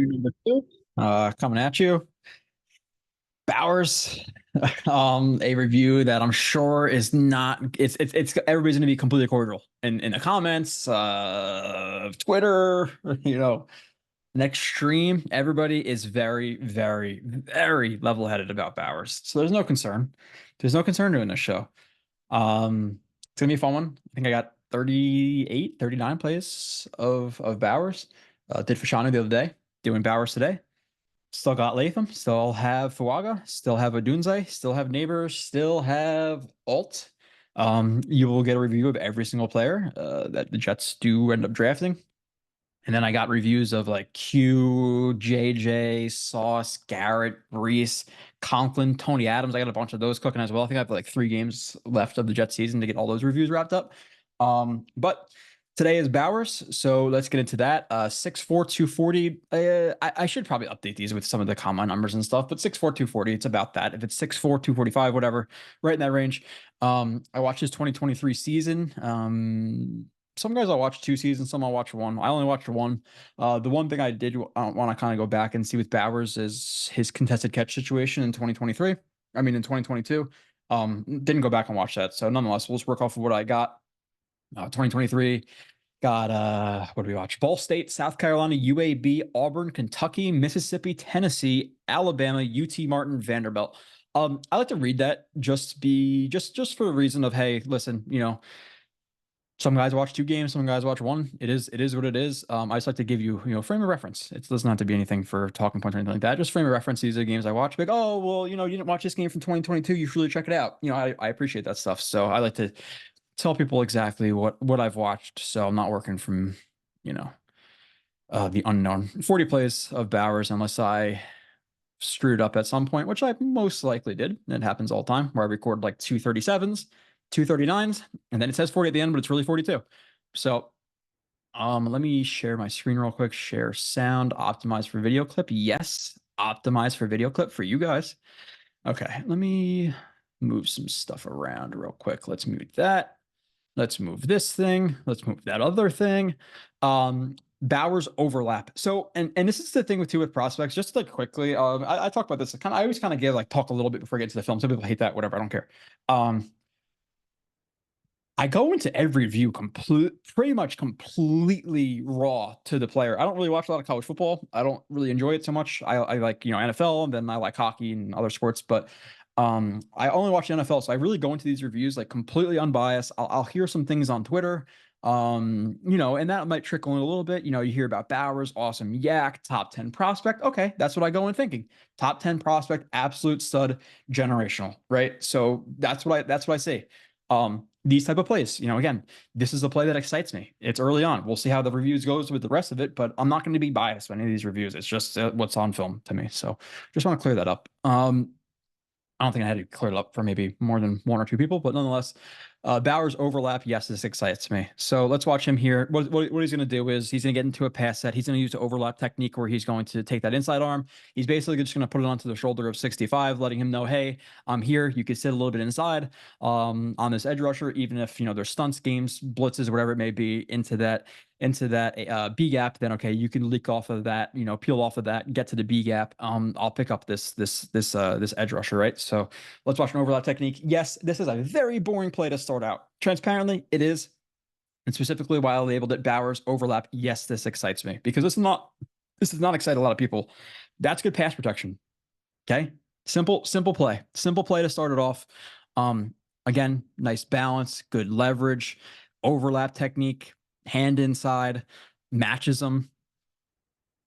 Number two, coming at you. Bowers, a review that I'm sure is not. It's everybody's gonna be completely cordial in the comments, Twitter, next stream. Everybody is very, very, very level-headed about Bowers, so there's no concern. There's no concern doing this show. It's gonna be a fun one. I think I got 38, 39 plays of Bowers. Did Fashanu the other day, doing Bowers today. Still got Latham, still have Fuaga, still have Adunze, still have Neighbors, still have Alt. You will get a review of every single player that the Jets do end up drafting. And then I got reviews of like Q, JJ, Sauce, Garrett, Reese, Conklin, Tony Adams. I got a bunch of those cooking as well. I think I have like 3 games left of the Jets season to get all those reviews wrapped up. But today is Bowers, so let's get into that. 6'4", 240. I should probably update these with some of the combine numbers and stuff, but 6'4", 240, it's about that. If it's 6'4", 245, whatever, right in that range. I watched his 2023 season. Some guys I'll watch 2 seasons, some I'll watch 1. I only watched 1. The one thing I did want to kind of go back and see with Bowers is his contested catch situation in 2023. I mean, in 2022. Didn't go back and watch that. So nonetheless, we'll just work off of what I got. 2023 got what do we watch? Ball State, South Carolina, UAB, Auburn, Kentucky, Mississippi, Tennessee, Alabama, UT Martin, Vanderbilt. I like to read that just for the reason of, hey, listen, some guys watch 2 games, some guys watch 1. It is what it is. I just like to give you, frame of reference. It doesn't have to be anything for talking points or anything like that. Just frame of reference. These are the games I watch. Like, oh, well, you didn't watch this game from 2022. You should really check it out. I appreciate that stuff. So I like to tell people exactly what I've watched. So I'm not working from, the unknown. 40 plays of Bowers, unless I screwed up at some point, which I most likely did. It happens all the time where I record like 237s. 239s, and then it says 40 at the end, but it's really 42. So let me share my screen real quick. Share sound, optimize for video clip. Yes, optimize for video clip for you guys. Okay, let me move some stuff around real quick. Let's mute that. Let's move this thing. Let's move that other thing. Bowers overlap. So, and this is the thing with prospects, just like quickly, I talk about this. I always kind of give talk a little bit before I get to the film. Some people hate that, whatever, I don't care. I go into every view pretty much completely raw to the player. I don't really watch a lot of college football. I don't really enjoy it so much. I like, NFL, and then I like hockey and other sports, but I only watch the NFL. So I really go into these reviews like completely unbiased. I'll hear some things on Twitter, and that might trickle in a little bit. You hear about Bowers, awesome yak, top 10 prospect. Okay, that's what I go in thinking. Top 10 prospect, absolute stud, generational, right? So that's what I say. These type of plays, again, this is a play that excites me. It's early on. We'll see how the reviews goes with the rest of it, but I'm not going to be biased by any of these reviews. It's just what's on film to me. So just want to clear that up. I don't think I had to clear it up for maybe more than 1 or 2 people, but nonetheless, Bowers overlap. Yes, this excites me. So let's watch him here. What he's going to do is he's going to get into a pass set. He's going to use the overlap technique where he's going to take that inside arm. He's basically just going to put it onto the shoulder of 65, letting him know, hey, I'm here. You could sit a little bit inside on this edge rusher, even if, there's stunts, games, blitzes, whatever it may be, into that B gap, then okay, you can leak off of that, peel off of that, get to the B gap. I'll pick up this edge rusher, right? So let's watch an overlap technique. Yes, this is a very boring play to start out. Transparently, it is. And specifically why I labeled it Bowers overlap. Yes, this excites me because this does not excite a lot of people. That's good pass protection. Okay. Simple play to start it off. Again, nice balance, good leverage, overlap technique, hand inside, matches them,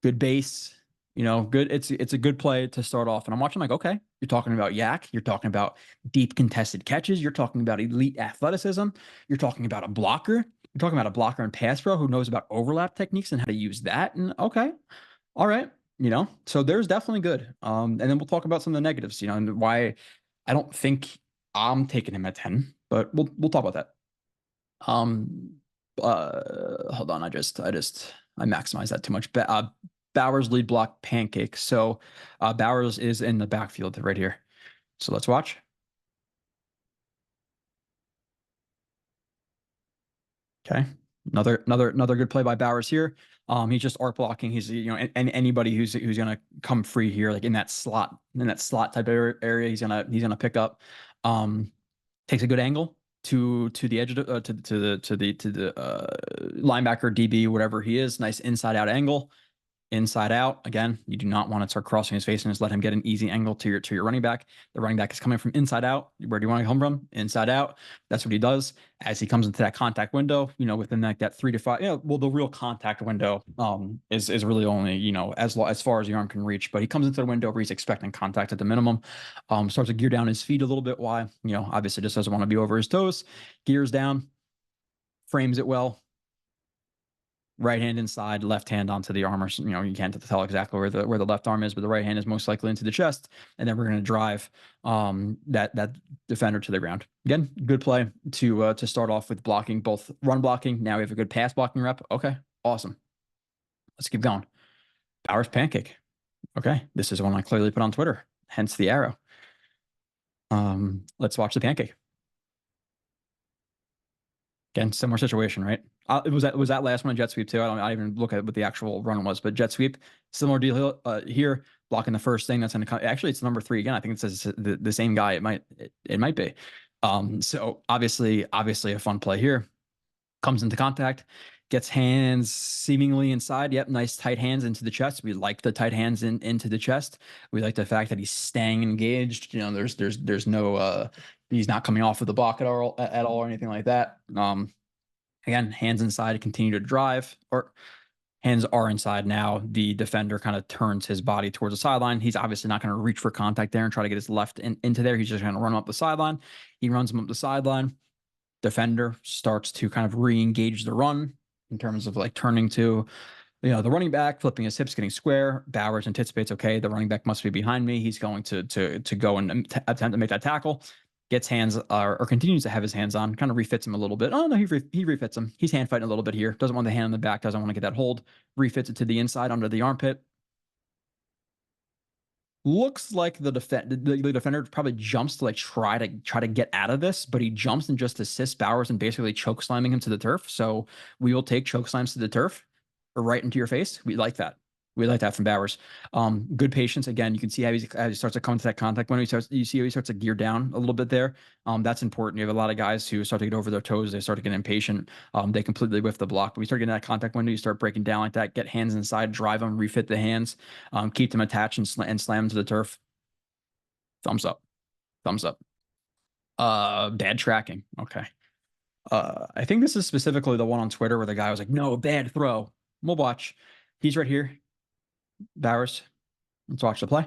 good base, good. It's a good play to start off. And I'm watching like, okay, you're talking about yak, you're talking about deep contested catches, you're talking about elite athleticism, you're talking about a blocker, you're talking about a blocker and pass pro who knows about overlap techniques and how to use that. And okay, all right, so there's definitely good. And then we'll talk about some of the negatives, and why I don't think I'm taking him at 10, but we'll talk about that. Hold on, I maximized that too much. Bowers lead block pancake. So Bowers is in the backfield right here. So let's watch. Okay. Another good play by Bowers here. He's just arc blocking. He's, and anybody who's gonna come free here, like in that slot type of area, he's gonna pick up. Takes a good angle to the edge of the, to the linebacker, DB, whatever he is. Nice inside out angle. Inside out. Again, you do not want to start crossing his face and just let him get an easy angle to your running back. The running back is coming from inside out. Where do you want to come from? Inside out. That's what he does. As he comes into that contact window, within that 3 to 5, the real contact window is really only, as far as the arm can reach. But he comes into the window where he's expecting contact at the minimum. Starts to gear down his feet a little bit. Why? Obviously just doesn't want to be over his toes. Gears down, frames it well. Right hand inside, left hand onto the armor. You can't tell exactly where the left arm is, but the right hand is most likely into the chest. And then we're going to drive that defender to the ground. Again, good play to start off with blocking, both run blocking. Now we have a good pass blocking rep. Okay, awesome. Let's keep going. Bowers pancake. Okay, this is one I clearly put on Twitter, hence the arrow. Let's watch the pancake. Again, similar situation, right? Was that last one a jet sweep too? I don't even look at what the actual run was, but jet sweep, similar deal here. Blocking the first thing that's going to come. Actually, it's number 3 again. I think it says the same guy. It might be. So obviously a fun play here. Comes into contact, gets hands seemingly inside. Yep, nice tight hands into the chest. We like the tight hands into the chest. We like the fact that he's staying engaged. There's no he's not coming off of the block at all or anything like that. Again, hands inside, continue to drive, or hands are inside now. The defender kind of turns his body towards the sideline. He's obviously not going to reach for contact there and try to get his left into there. He's just going to run him up the sideline. He runs him up the sideline. Defender starts to kind of re-engage the run in terms of like turning to, the running back, flipping his hips, getting square. Bowers anticipates, okay, the running back must be behind me. He's going to go and attempt to make that tackle. Gets hands or continues to have his hands on, kind of refits him a little bit. Oh no, he refits him. He's hand fighting a little bit here. Doesn't want the hand on the back. Doesn't want to get that hold. Refits it to the inside under the armpit. Looks like the defender probably jumps to try to get out of this, but he jumps and just assists Bowers and basically choke slamming him to the turf. So we will take choke slams to the turf or right into your face. We like that. We like that from Bowers. Good patience. Again, you can see how he starts to come into that contact when you see how he starts to gear down a little bit there. That's important. You have a lot of guys who start to get over their toes. They start to get impatient. They completely whiff the block. But we start getting that contact window. You start breaking down like that. Get hands inside. Drive them. Refit the hands. Keep them attached and slam them to the turf. Thumbs up. Thumbs up. Bad tracking. Okay. I think this is specifically the one on Twitter where the guy was like, "No, bad throw." We'll watch. He's right here. Bowers. Let's watch the play.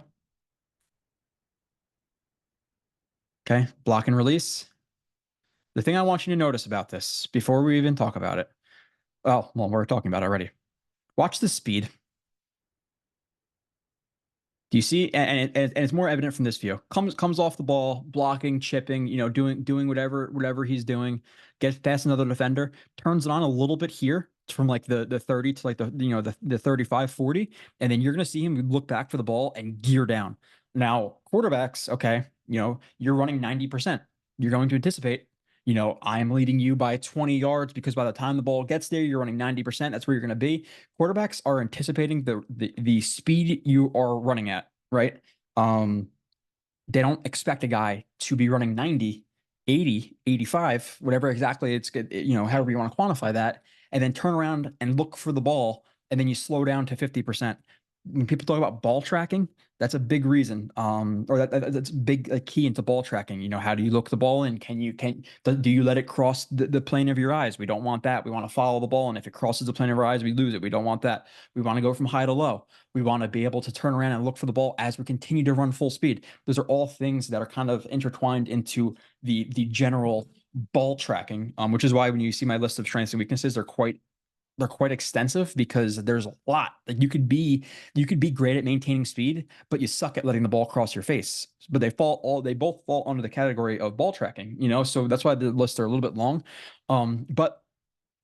Okay, block and release. The thing I want you to notice about this before we even talk about it. Well, we're talking about it already. Watch the speed. Do you see? And it's more evident from this view. Comes off the ball, blocking, chipping, doing whatever he's doing. Gets past another defender, turns it on a little bit here from like the 30 to like the 35, 40, and then you're gonna see him look back for the ball and gear down. Now, quarterbacks, okay, you're running 90%. You're going to anticipate, I'm leading you by 20 yards because by the time the ball gets there, you're running 90%. That's where you're going to be. Quarterbacks are anticipating the speed you are running at, right? They don't expect a guy to be running 90, 80, 85, whatever exactly it's good, however you want to quantify that, and then turn around and look for the ball, and then you slow down to 50%. When people talk about ball tracking, that's a big reason, or that's big key into ball tracking. How do you look the ball in? Do you let it cross the plane of your eyes? We don't want that. We want to follow the ball, and if it crosses the plane of our eyes, we lose it. We don't want that. We want to go from high to low. We want to be able to turn around and look for the ball as we continue to run full speed. Those are all things that are kind of intertwined into the general ball tracking, which is why when you see my list of strengths and weaknesses, they're quite extensive because there's a lot. Like you could be great at maintaining speed, but you suck at letting the ball cross your face. But they both fall under the category of ball tracking, so that's why the lists are a little bit long. But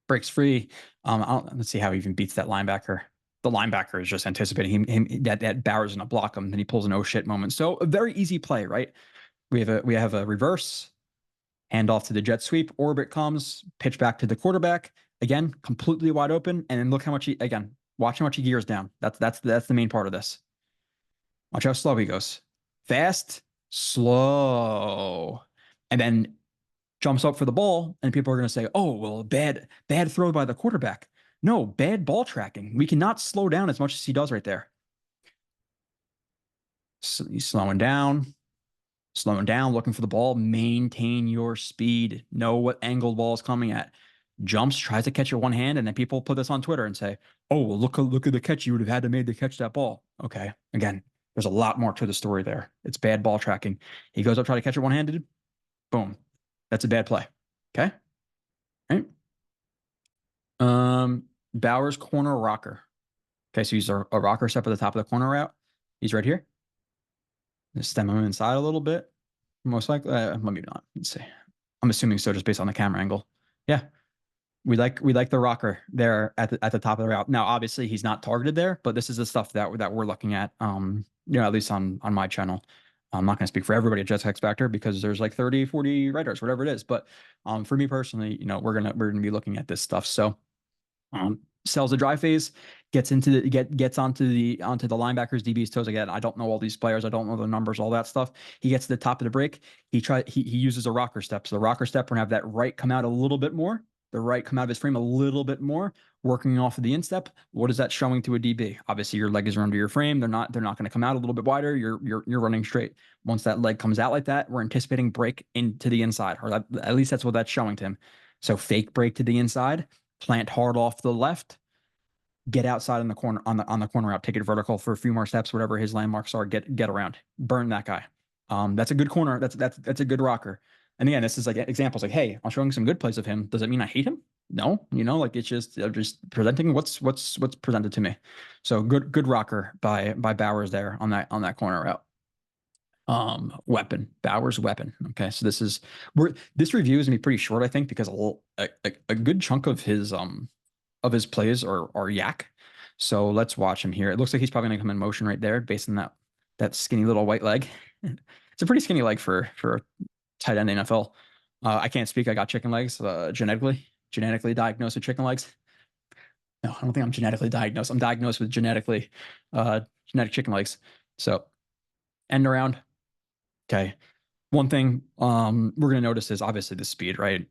breaks free. Let's see how he even beats that linebacker. The linebacker is just anticipating him that Bowers is gonna block him, then he pulls an oh shit moment. So a very easy play, right? We have a reverse, hand off to the jet sweep, orbit comes, pitch back to the quarterback. Again, completely wide open. And then look how much again, Watch how much he gears down. That's the main part of this. Watch how slow he goes. Fast, slow, and then jumps up for the ball, and people are going to say, "Oh, well, bad throw by the quarterback." No, bad ball tracking. We cannot slow down as much as he does right there. So he's slowing down, looking for the ball. Maintain your speed. Know what angle the ball is coming at. Jumps, tries to catch it one hand, and then people put this on Twitter and say, "Oh, well, look at the catch you would have had to made to catch that ball." Okay, again, there's a lot more to the story there. It's bad ball tracking. He goes up try to catch it one handed. Boom, that's a bad play. Okay, right. Bowers corner rocker. Okay, so he's a rocker step at the top of the corner route. He's right here. Just stem him inside a little bit. Most likely, maybe not. Let's see. I'm assuming so, just based on the camera angle. Yeah, we like the rocker there at the top of the route. Now, obviously, he's not targeted there, but this is the stuff that we're looking at. At least on my channel. I'm not going to speak for everybody at Jets X Factor because there's like 30, 40 writers, whatever it is. But for me personally, we're gonna be looking at this stuff. So sells the drive phase, gets onto the linebackers, DB's toes. Again, I don't know all these players, I don't know the numbers, all that stuff. He gets to the top of the break. He uses a rocker step. So the rocker step, we're gonna have that right come out a little bit more. The right come out of his frame a little bit more, working off of the instep. What is that showing to a DB? Obviously, your leg is under your frame. They're not going to come out a little bit wider. You're running straight. Once that leg comes out like that, we're anticipating break into the inside, or at least that's what that's showing to him. So fake break to the inside, plant hard off the left, get outside in the corner on the corner route, take it vertical for a few more steps, whatever his landmarks are, get around, burn that guy. That's a good corner. That's a good rocker. And again, this is like examples like, hey, I'm showing some good plays of him. Does it mean I hate him? No, like it's just presenting what's presented to me. So good rocker by Bowers there on that corner route. Weapon, Bowers weapon. Okay, so this review is gonna be pretty short, I think, because a good chunk of his plays are yak. So let's watch him here. It looks like he's probably gonna come in motion right there, based on that skinny little white leg. It's a pretty skinny leg for tight end NFL. I can't speak. I got chicken legs, genetically diagnosed with chicken legs. No, I don't think I'm genetically diagnosed. I'm diagnosed with genetic chicken legs. So end around. Okay. One thing we're going to notice is obviously the speed, right?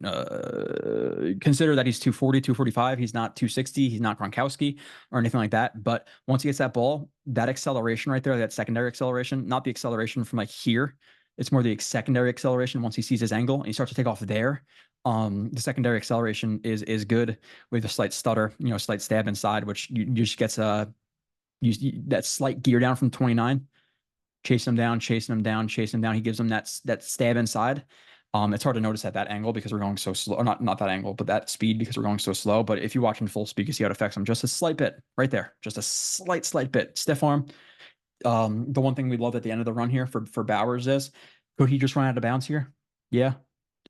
Consider that he's 240, 245. He's not 260. He's not Gronkowski or anything like that. But once he gets that ball, that acceleration right there, that secondary acceleration, not the acceleration from like here, it's more the secondary acceleration once he sees his angle and he starts to take off there. The secondary acceleration is good with a slight stutter, slight stab inside, which you just gets that slight gear down from 29. Chasing him down. He gives him that stab inside. It's hard to notice at that angle because we're going so slow. Or not that angle, but that speed because we're going so slow. But if you watch in full speed, you see how it affects him just a slight bit right there. Just a slight bit. Stiff arm. The one thing we love at the end of the run here for Bowers is, could he just run out of bounds here? Yeah.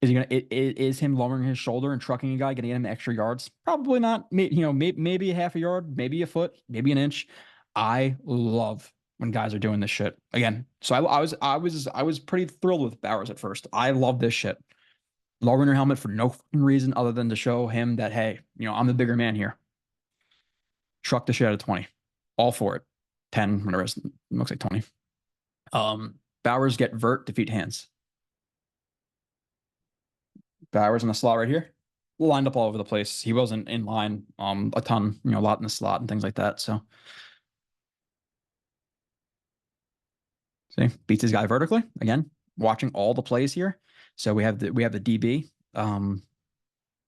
Is him lowering his shoulder and trucking a guy getting him extra yards? Probably not. Maybe a half a yard, maybe a foot, maybe an inch. I love when guys are doing this shit again. So I was pretty thrilled with Bowers at first. I love this shit. Lowering your helmet for no reason other than to show him that, hey, I'm the bigger man here. Truck the shit out of 20. All for it. 10, whatever it looks like 20. Bowers get vert, defeat hands. Bowers in the slot right here. Lined up all over the place. He wasn't in line a ton, a lot in the slot and things like that. So see, beats his guy vertically. Again, watching all the plays here. So we have the DB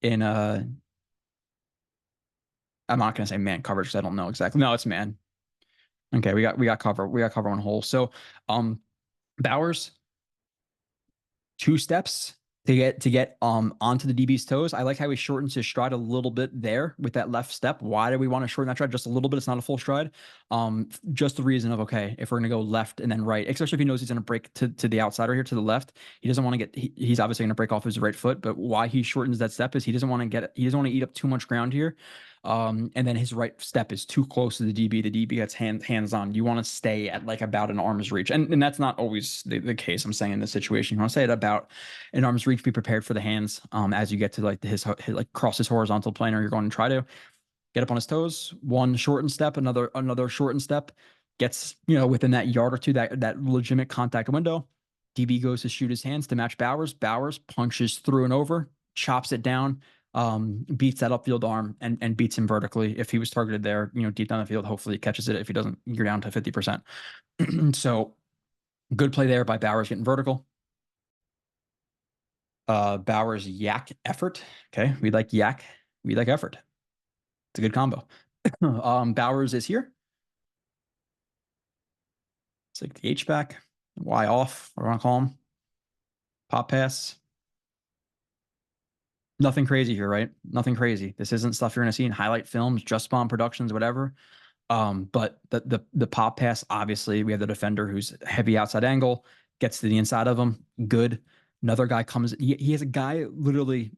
in I'm not gonna say man coverage because I don't know exactly. No, it's man. Okay, we got cover. We got cover on hole. So Bowers, 2 steps to get onto the DB's toes. I like how he shortens his stride a little bit there with that left step. Why do we want to shorten that stride just a little bit? It's not a full stride. Just the reason of, okay, if we're gonna go left and then right, especially if he knows he's gonna break to the outsider here to the left, he doesn't want to get. He's obviously gonna break off his right foot, but why he shortens that step is he doesn't want to eat up too much ground here. And then his right step is too close to the DB. The DB gets hands on. You want to stay at like about an arm's reach. And that's not always the case. I'm saying in this situation, you want to stay at about an arm's reach, be prepared for the hands as you get to like cross his horizontal plane, or you're going to try to get up on his toes, one shortened step, another shortened step, gets, within that yard or two, that legitimate contact window. DB goes to shoot his hands to match Bowers. Bowers punches through and over, chops it down, beats that upfield arm and beats him vertically. If he was targeted there, deep down the field, hopefully he catches it. If he doesn't, you're down to 50%. So good play there by Bowers getting vertical. Bowers yak effort. Okay, we like yak. We like effort. It's a good combo. Bowers is here. It's like the H back, Y off, what do I want to call him? Pop pass. Nothing crazy here, right? Nothing crazy. This isn't stuff you're going to see in highlight films, Just Spawn Productions, whatever. But the pop pass, obviously, we have the defender who's heavy outside angle, gets to the inside of him. Good. Another guy comes. He has a guy literally.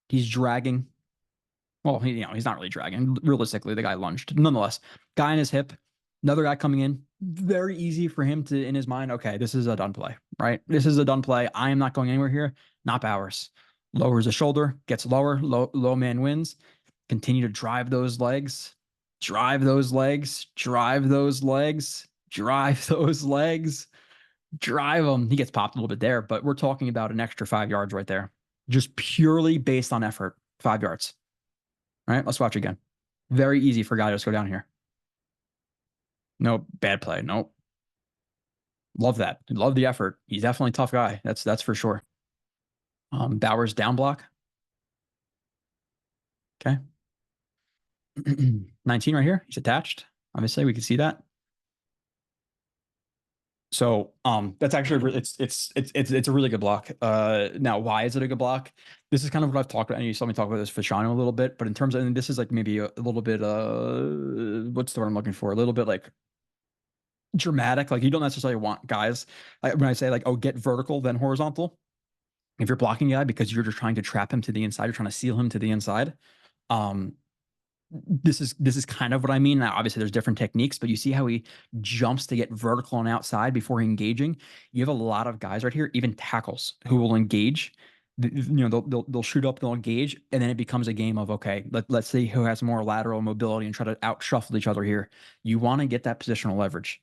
He's dragging. Well, he's not really dragging. Realistically, the guy lunged. Nonetheless, guy in his hip. Another guy coming in. Very easy for him to, in his mind, okay, this is a done play, right? This is a done play. I am not going anywhere here. Not Bowers. Lowers the shoulder, gets lower. Low man wins. Continue to drive those legs. Drive those legs. Drive those legs. Drive those legs. Drive them. He gets popped a little bit there, but we're talking about an extra 5 yards right there. Just purely based on effort. 5 yards. All right, let's watch again. Very easy for a guy to just go down here. No bad play. Nope. Love that. Love the effort. He's definitely a tough guy. That's for sure. Bowers down block. Okay. 19 right here. He's attached. Obviously, we can see that. So that's actually it's a really good block. Now, why is it a good block? This is kind of what I've talked about, and you saw me talk about this for Shano a little bit, but in terms of, and this is like maybe a little bit what's the word I'm looking for? A little bit like dramatic. Like you don't necessarily want guys, when I say like, oh, get vertical then horizontal. If you're blocking a guy because you're just trying to trap him to the inside, you're trying to seal him to the inside. This is kind of what I mean. Now, obviously, there's different techniques, but you see how he jumps to get vertical and outside before engaging. You have a lot of guys right here, even tackles, who will engage. They'll shoot up, they'll engage, and then it becomes a game of, okay, let's see who has more lateral mobility and try to out shuffle each other here. You want to get that positional leverage,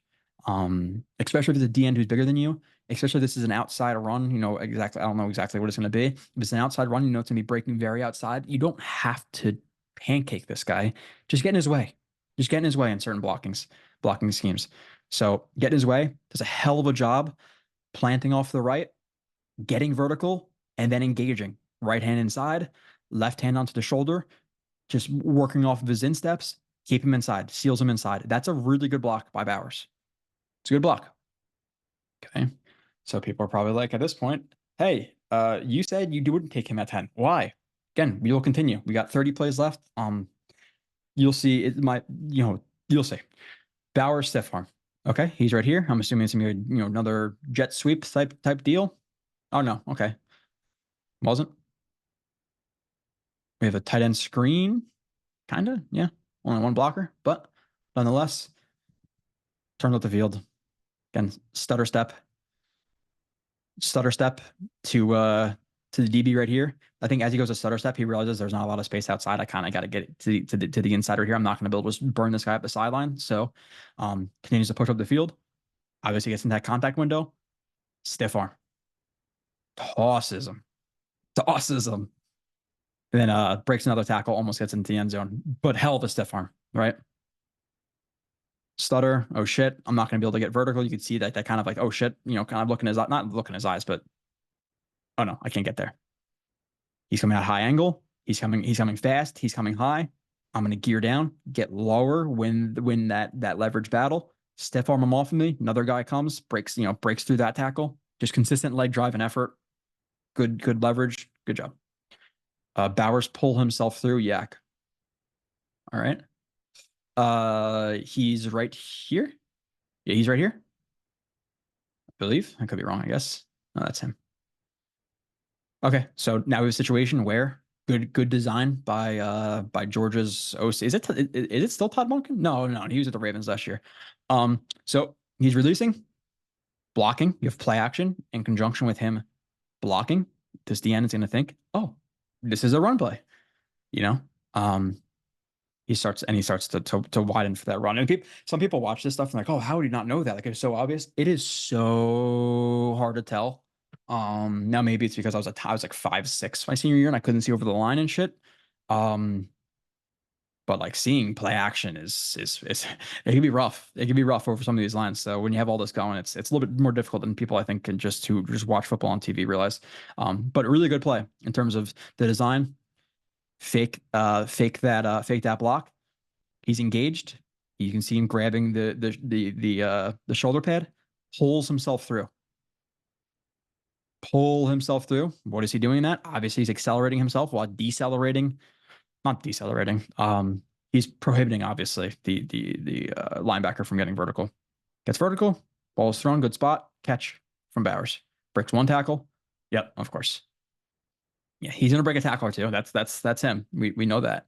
especially if it's a D end who's bigger than you. Especially if this is an outside run, exactly. I don't know exactly what it's going to be. If it's an outside run, it's going to be breaking very outside. You don't have to pancake this guy. Just get in his way. Just get in his way in certain blocking schemes. So get in his way. Does a hell of a job planting off the right, getting vertical, and then engaging. Right hand inside, left hand onto the shoulder, just working off of his insteps, keep him inside, seals him inside. That's a really good block by Bowers. It's a good block. Okay. So people are probably like, at this point, hey, you said you wouldn't take him at 10. Why? Again, we will continue. We got 30 plays left. You'll see it might, you'll see. Bowers stiff arm. Okay, he's right here. I'm assuming it's gonna be another jet sweep type deal. Oh no, okay. Wasn't. We have a tight end screen, kinda, yeah. Only one blocker, but nonetheless, turns out the field. Again, stutter step to the DB right here. I think as he goes to stutter step, he realizes there's not a lot of space outside. I kind of got to get it to the inside right here. I'm not going to be able to just burn this guy up the sideline. So continues to push up the field. Obviously gets in that contact window. Stiff arm. Tosses him. And then breaks another tackle, almost gets into the end zone. But hell of a stiff arm, right? Stutter. Oh shit. I'm not going to be able to get vertical. You can see that kind of like, oh shit, kind of looking his, not looking his eyes, but oh no, I can't get there. He's coming at high angle. He's coming fast. He's coming high. I'm going to gear down, get lower, win that leverage battle. Stiff arm him off of me. Another guy comes, breaks through that tackle. Just consistent leg drive and effort. Good leverage. Good job. Bowers pull himself through. Yak. All right. He's right here. Yeah, he's right here. I believe. I could be wrong, I guess. No, that's him. Okay, so now we have a situation where good design by Georgia's OC. Is it still Todd Monken? No, he was at the Ravens last year. So he's releasing, blocking. You have play action in conjunction with him blocking. This DN is going to think, oh, this is a run play. he starts to widen for that run. And some people watch this stuff and like, oh, how would you not know that? Like it's so obvious. It is so hard to tell. Now maybe it's because I was like 5'6" my senior year and I couldn't see over the line and shit. Um, but like seeing play action is it can be rough. It can be rough over some of these lines. So when you have all this going, it's a little bit more difficult than people I think can just watch football on TV realize. But a really good play in terms of the design. Fake that block. He's engaged. You can see him grabbing the shoulder pad, pulls himself through. Pull himself through. What is he doing that? Obviously, he's accelerating himself while decelerating. Not decelerating. He's prohibiting obviously the linebacker from getting vertical. Gets vertical. Ball is thrown. Good spot. Catch from Bowers. Breaks one tackle. Yep, of course. Yeah, he's gonna break a tackle or two. That's him. We know that.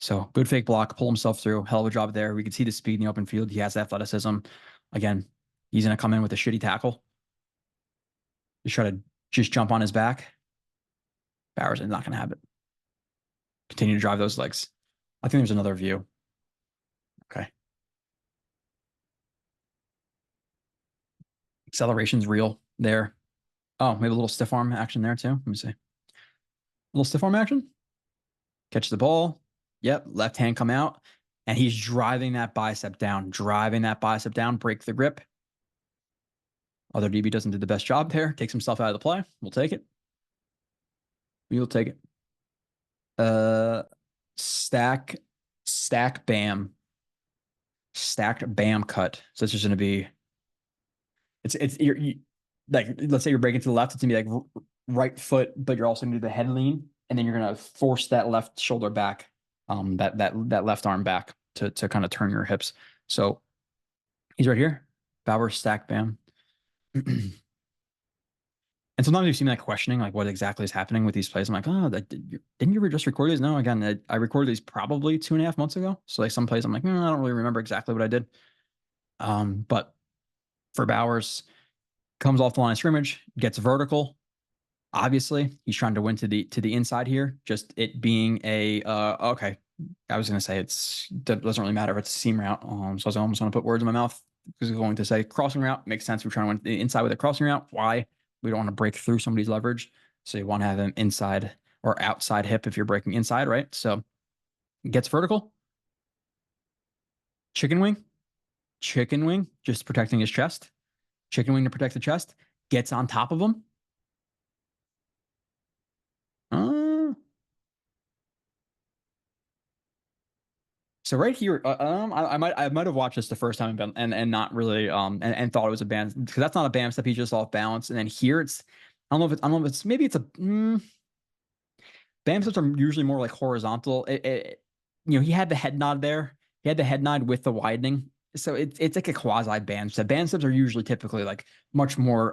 So good fake block, pull himself through. Hell of a job there. We can see the speed in the open field. He has athleticism. Again, he's gonna come in with a shitty tackle. Just try to just jump on his back. Bowers is not gonna have it. Continue to drive those legs. I think there's another view. Okay. Acceleration's real there. Oh, maybe a little stiff arm action there too. Let me see. A little stiff arm action. Catch the ball. Yep. Left hand come out. And he's driving that bicep down. Break the grip. Other DB doesn't do the best job there. Takes himself out of the play. We'll take it. We'll take it. Stack bam. Stacked bam cut. So it's just going to be like, let's say you're breaking to the left, it's gonna be like right foot, but you're also gonna do the head lean, and then you're gonna force that left shoulder back, that left arm back to kind of turn your hips. So he's right here. Bauer stack bam. And sometimes you see me like questioning like what exactly is happening with these plays. I'm like, oh, didn't you ever just record these? No, again, I recorded these probably 2.5 months ago. So like some plays, I'm like, I don't really remember exactly what I did. But for Bowers, comes off the line of scrimmage, gets vertical. Obviously, he's trying to win to the inside here. Just it being a okay. I was gonna say that doesn't really matter if it's a seam route. So I was almost gonna put words in my mouth because I was going to say crossing route makes sense. We're trying to win the inside with a crossing route. Why? We don't want to break through somebody's leverage. So you want to have him inside or outside hip if you're breaking inside, right? So gets vertical. Chicken wing, just protecting his chest. Chicken wing to protect the chest. Gets on top of him. So right here, I might have watched this the first time and not really and thought it was a bam because that's not a bam step. He's just off balance, and then here it's I don't know if it's maybe it's a bam steps are usually more like horizontal. He had the head nod there. He had the head nod with the widening. So it's like a quasi band step. Band steps are usually typically like much more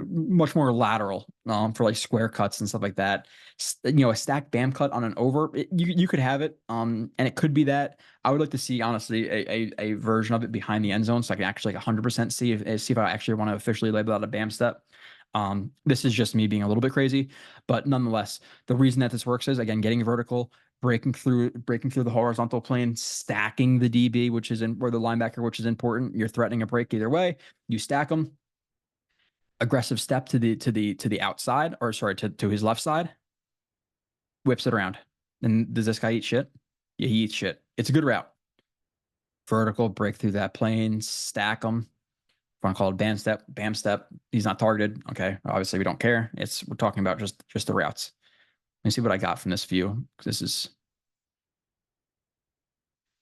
much more lateral for like square cuts and stuff like that. A stacked bam cut on an over, you could have it and it could be that. I would like to see honestly a version of it behind the end zone so I can actually like 100% see if I actually want to officially label out a bam step. This is just me being a little bit crazy, but nonetheless, the reason that this works is again getting vertical, breaking through the horizontal plane, stacking the DB, which is or the linebacker, which is important. You're threatening a break either way. You stack them. Aggressive step to the outside, or sorry, to his left side. Whips it around. And does this guy eat shit? Yeah, he eats shit. It's a good route. Vertical, break through that plane, stack them. If I want to call it bam step. He's not targeted. Okay, obviously we don't care. We're talking about just the routes. Let me see what I got from this view. This is,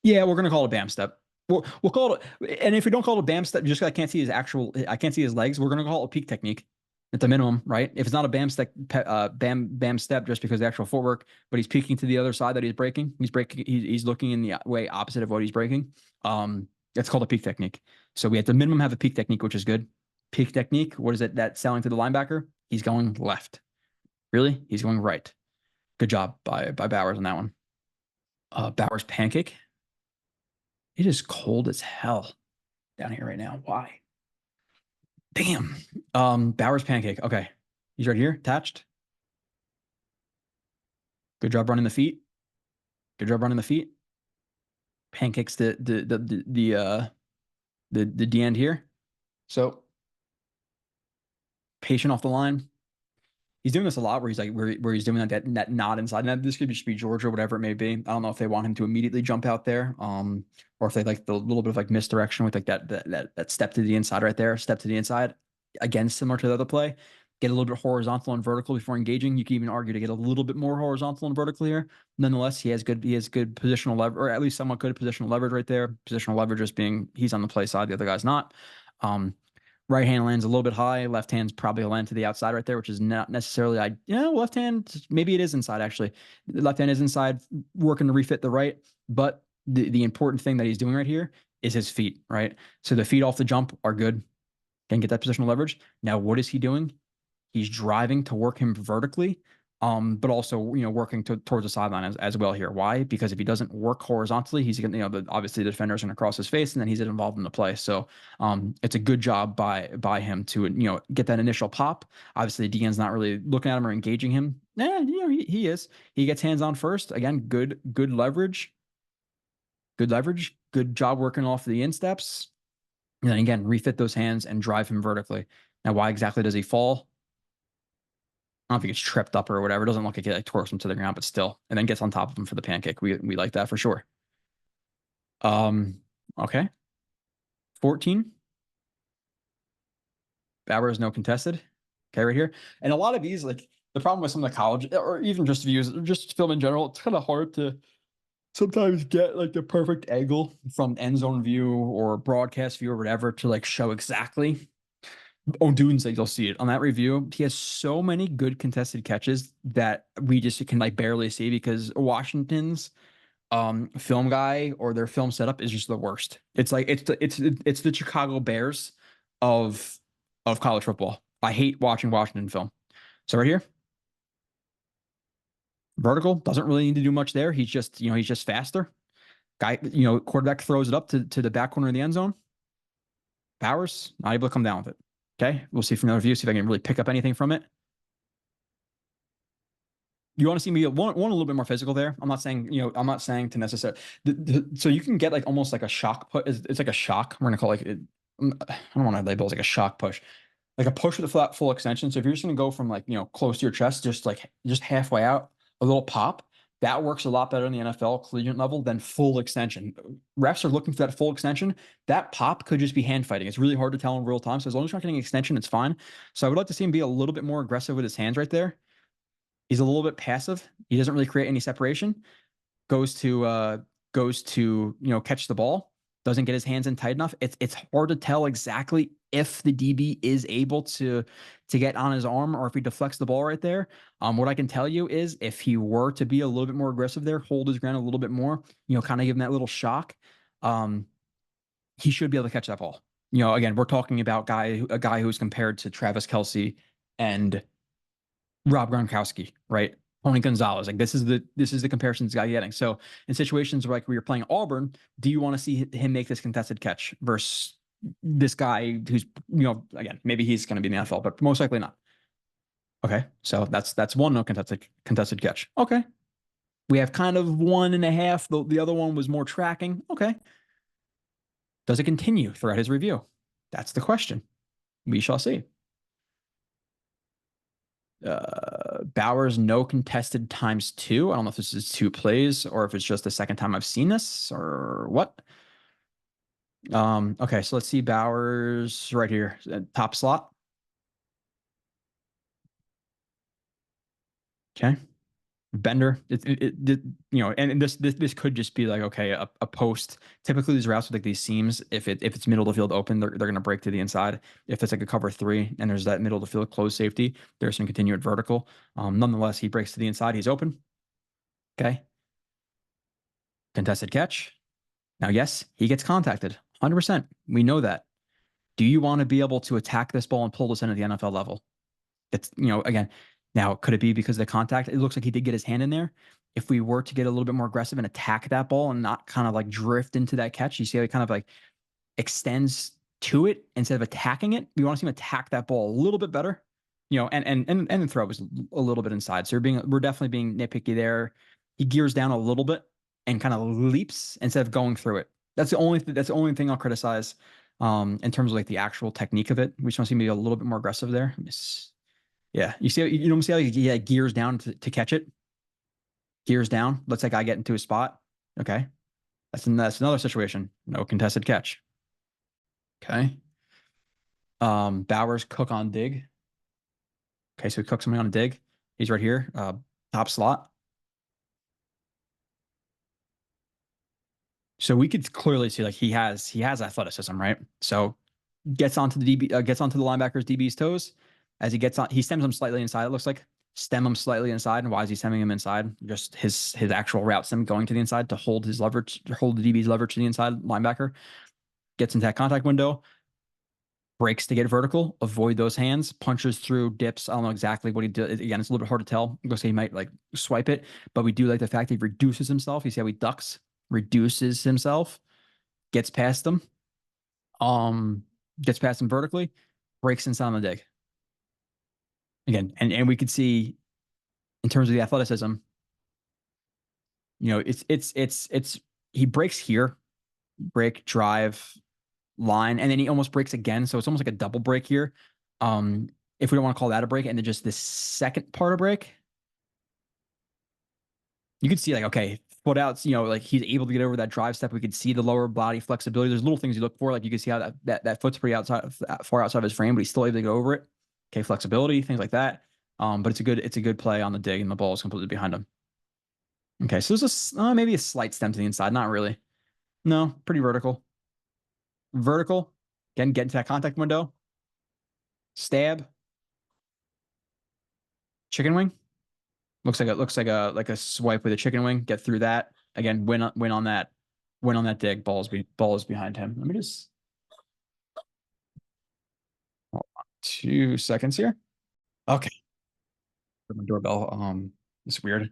yeah, we're gonna call it a bam step. We'll call it, and if we don't call it a bam step, just because I can't see his legs, we're gonna call it a peak technique at the minimum, right? If it's not a bam step, bam step, just because of the actual footwork, but he's peeking to the other side that he's breaking. He's looking in the way opposite of what he's breaking. It's called a peak technique. So we at the minimum have a peak technique, which is good. Peak technique. What is it that's selling to the linebacker? He's going left. Really? He's going right. Good job by Bowers on that one. Bowers pancake. It is cold as hell down here right now. Why? Damn. Bowers pancake. Okay. He's right here, attached. Good job running the feet. Good job running the feet. pancakes the D end here. So patient off the line. He's doing this a lot where he's like where he's doing that nod inside. And this could just be Georgia or whatever it may be. I don't know if they want him to immediately jump out there, or if they like the little bit of like misdirection with like that step to the inside right there, step to the inside. Again, similar to the other play, get a little bit horizontal and vertical before engaging. You can even argue to get a little bit more horizontal and vertical here. Nonetheless, he has good positional leverage, or at least somewhat good positional leverage right there. Positional leverage just being he's on the play side, the other guy's not. Right hand lands a little bit high. Left hand's probably a land to the outside right there, which is not necessarily. Left hand, maybe it is inside actually. The left hand is inside, working to refit the right. But the important thing that he's doing right here is his feet, right? So the feet off the jump are good. Can get that positional leverage. Now, what is he doing? He's driving to work him vertically, but also working towards the sideline as well here. Why? Because if he doesn't work horizontally, he's going to obviously the defender's going to cross his face, and then he's involved in the play. So it's a good job by him to get that initial pop. Obviously, DN's not really looking at him or engaging him. He is. He gets hands on first. Again, good leverage. Good leverage. Good job working off the insteps. And then again, refit those hands and drive him vertically. Now, why exactly does he fall? I don't know if he gets tripped up or whatever. It doesn't look like he like torques him to the ground, but still. And then gets on top of him for the pancake. We like that for sure. Okay. 14. Bauer no contested. Okay, right here. And a lot of these, like the problem with some of the college or even just views, just film in general, it's kind of hard to sometimes get like the perfect angle from end zone view or broadcast view or whatever to like show exactly. On Dune's like you'll see it on that review. He has so many good contested catches that we just can like barely see because Washington's film guy or their film setup is just the worst. It's like it's the Chicago Bears of college football. I hate watching Washington film. So right here, vertical doesn't really need to do much there. He's just faster. Guy, quarterback throws it up to the back corner of the end zone. Bowers not able to come down with it. Okay, we'll see from another view, see if I can really pick up anything from it. You want to see me one a little bit more physical there. I'm not saying to necessarily. So you can get like almost like a shock put. It's like a shock. We're gonna call it. I don't want to label it like a shock push, like a push with a flat full extension. So if you're just gonna go from like close to your chest, just halfway out, a little pop. That works a lot better in the NFL collegiate level than full extension. Refs are looking for that full extension. That pop could just be hand fighting. It's really hard to tell in real time. So as long as you're not getting extension, it's fine. So I would like to see him be a little bit more aggressive with his hands right there. He's a little bit passive. He doesn't really create any separation. Goes to catch the ball. Doesn't get his hands in tight enough. It's hard to tell exactly if the DB is able to get on his arm or if he deflects the ball right there. What I can tell you is if he were to be a little bit more aggressive there, hold his ground a little bit more, kind of give him that little shock, he should be able to catch that ball. Again, we're talking about a guy who's compared to Travis Kelce and Rob Gronkowski, right? Tony Gonzalez. Like this is the comparison this guy getting. So in situations like where you're playing Auburn, do you want to see him make this contested catch versus this guy who's, again, maybe he's going to be in the NFL, but most likely not. Okay. So that's one no contested catch. Okay. We have kind of 1.5. The other one was more tracking. Okay. Does it continue throughout his review? That's the question. We shall see. Bowers no contested ×2. I don't know if this is 2 plays or if it's just the second time I've seen this or what. Okay, so let's see Bowers right here, top slot. Okay, bender. And this could just be like okay, a post. Typically, these routes with like these seams, if it's middle of the field open, they're gonna break to the inside. If it's like a cover 3 and there's that middle of the field closed safety, there's some continued vertical. Nonetheless, he breaks to the inside. He's open. Okay. Contested catch. Now, yes, he gets contacted. 100%. We know that. Do you want to be able to attack this ball and pull this in at the NFL level? It's again. Now, could it be because of the contact? It looks like he did get his hand in there. If we were to get a little bit more aggressive and attack that ball and not kind of like drift into that catch, you see how he kind of like extends to it instead of attacking it. We want to see him attack that ball a little bit better, and the throw was a little bit inside. So we're definitely being nitpicky there. He gears down a little bit and kind of leaps instead of going through it. That's the only thing I'll criticize in terms of like the actual technique of it. We just want to see maybe a little bit more aggressive there. Yeah, you see, you don't see how he gears down to catch it. Gears down, lets that guy get into his spot. Okay, that's another situation. No contested catch. Okay. Bowers cook on dig. Okay, so he cooks somebody on a dig. He's right here, top slot. So we could clearly see like he has athleticism, right? So gets onto the DB, gets onto the linebacker's DB's toes. As he gets on, he stems him slightly inside. It looks like stem him slightly inside. And why is he stemming him inside? Just his actual route stem going to the inside to hold his leverage, hold the DB's leverage to the inside linebacker. Gets into that contact window. Breaks to get vertical, avoid those hands, punches through, dips. I don't know exactly what he did. Again, it's a little bit hard to tell. Looks like he might like swipe it, but we do like the fact that he reduces himself. You see how he ducks, reduces himself, gets past them, gets past him vertically, breaks inside on the dig. Again, and we could see in terms of the athleticism, you know, it's he breaks here, break, drive, line, and then he almost breaks again. So it's almost like a double break here. If we don't want to call that a break, and then just this second part of break, you could see like, okay, foot outs, you know, like he's able to get over that drive step. We could see the lower body flexibility. There's little things you look for. Like you can see how that foot's pretty far outside of his frame, but he's still able to get over it. Okay, flexibility, things like that. But it's a good play on the dig, and the ball is completely behind him. Okay, so there's maybe a slight stem to the inside. Not really. No, pretty vertical. Vertical. Again, get into that contact window. Stab. Chicken wing. Looks like a swipe with a chicken wing. Get through that. Again, win on that. Win on that dig. Ball is behind him. Let me just 2 seconds here. Okay. My doorbell. It's weird.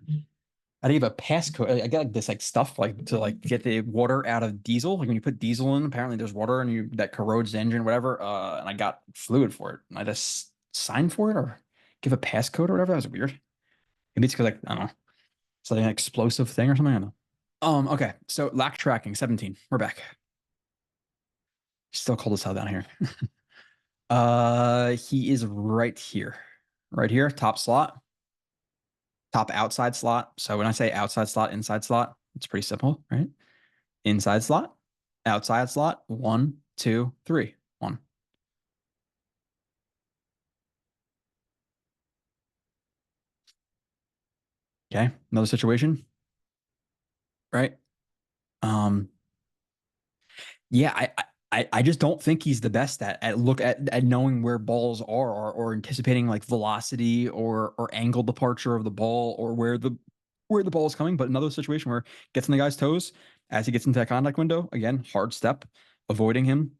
I didn't have a passcode. I got like this like stuff like to like get the water out of diesel. Like when you put diesel in, apparently there's water and that corrodes the engine, whatever. And I got fluid for it. And I just sign for it or give a passcode or whatever. That was weird. Maybe it's because like I don't know. It's like an explosive thing or something. I don't know. Okay. So lack tracking 17. We're back. Still cold as hell down here. He is right here. Right here, top slot. Top outside slot. So when I say outside slot, inside slot, it's pretty simple, right? Inside slot, outside slot, 1, 2, 3, 1. Okay, another situation, right? Yeah, I just don't think he's the best at knowing where balls are or anticipating like velocity or angle departure of the ball or where the ball is coming. But another situation where gets in the guy's toes as he gets into that contact window, again, hard step, avoiding him,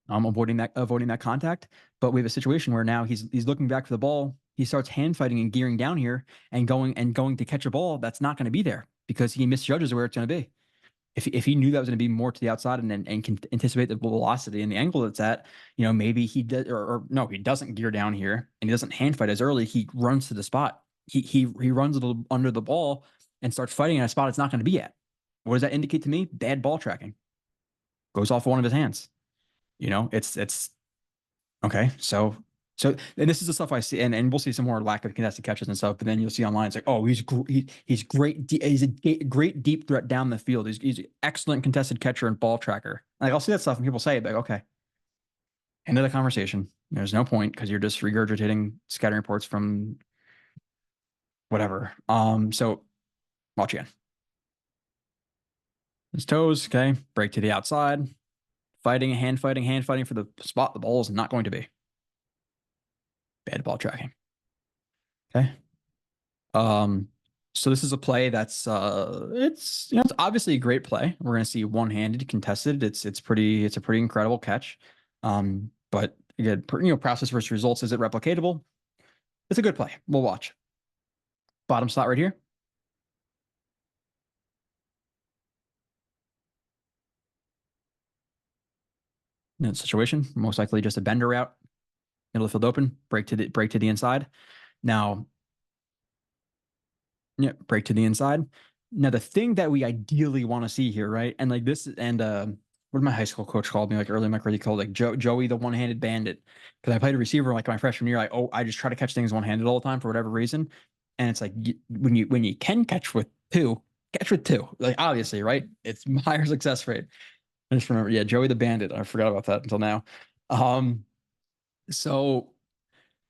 avoiding that contact. But we have a situation where now he's looking back for the ball. He starts hand fighting and gearing down here and going to catch a ball that's not going to be there because he misjudges where it's going to be. If he knew that was going to be more to the outside and can anticipate the velocity and the angle that's at, you know, maybe he did or no, he doesn't gear down here and he doesn't hand fight as early. He runs to the spot. He runs under the ball and starts fighting in a spot it's not going to be at. What does that indicate to me? Bad ball tracking. Goes off one of his hands. You know, it's okay. So and this is the stuff I see, and we'll see some more lack of contested catches and stuff. But then you'll see online, it's like, oh, he's great. He's a great deep threat down the field. He's an excellent contested catcher and ball tracker. Like I'll see that stuff, and people say, like, okay, end of the conversation. There's no point because you're just regurgitating scouting reports from whatever. So watch again. His toes, okay, break to the outside, hand fighting for the spot the ball is not going to be. Bad ball tracking. Okay. So this is a play that's it's it's obviously a great play. We're gonna see one-handed contested. It's a pretty incredible catch. But again, process versus results, is it replicatable? It's a good play. We'll watch. Bottom slot right here. In that situation, most likely just a bender route. Middle of the field open, break to the inside. Now, yeah, break to the inside. Now, the thing that we ideally want to see here, right? And like this, and what did my high school coach called me like early in my career? He called like Joey the one-handed bandit, because I played a receiver like my freshman year. I just try to catch things one-handed all the time for whatever reason, and it's like when you can catch with two, like obviously, right? It's higher success rate. I just remember, yeah, Joey the bandit. I forgot about that until now. Um, so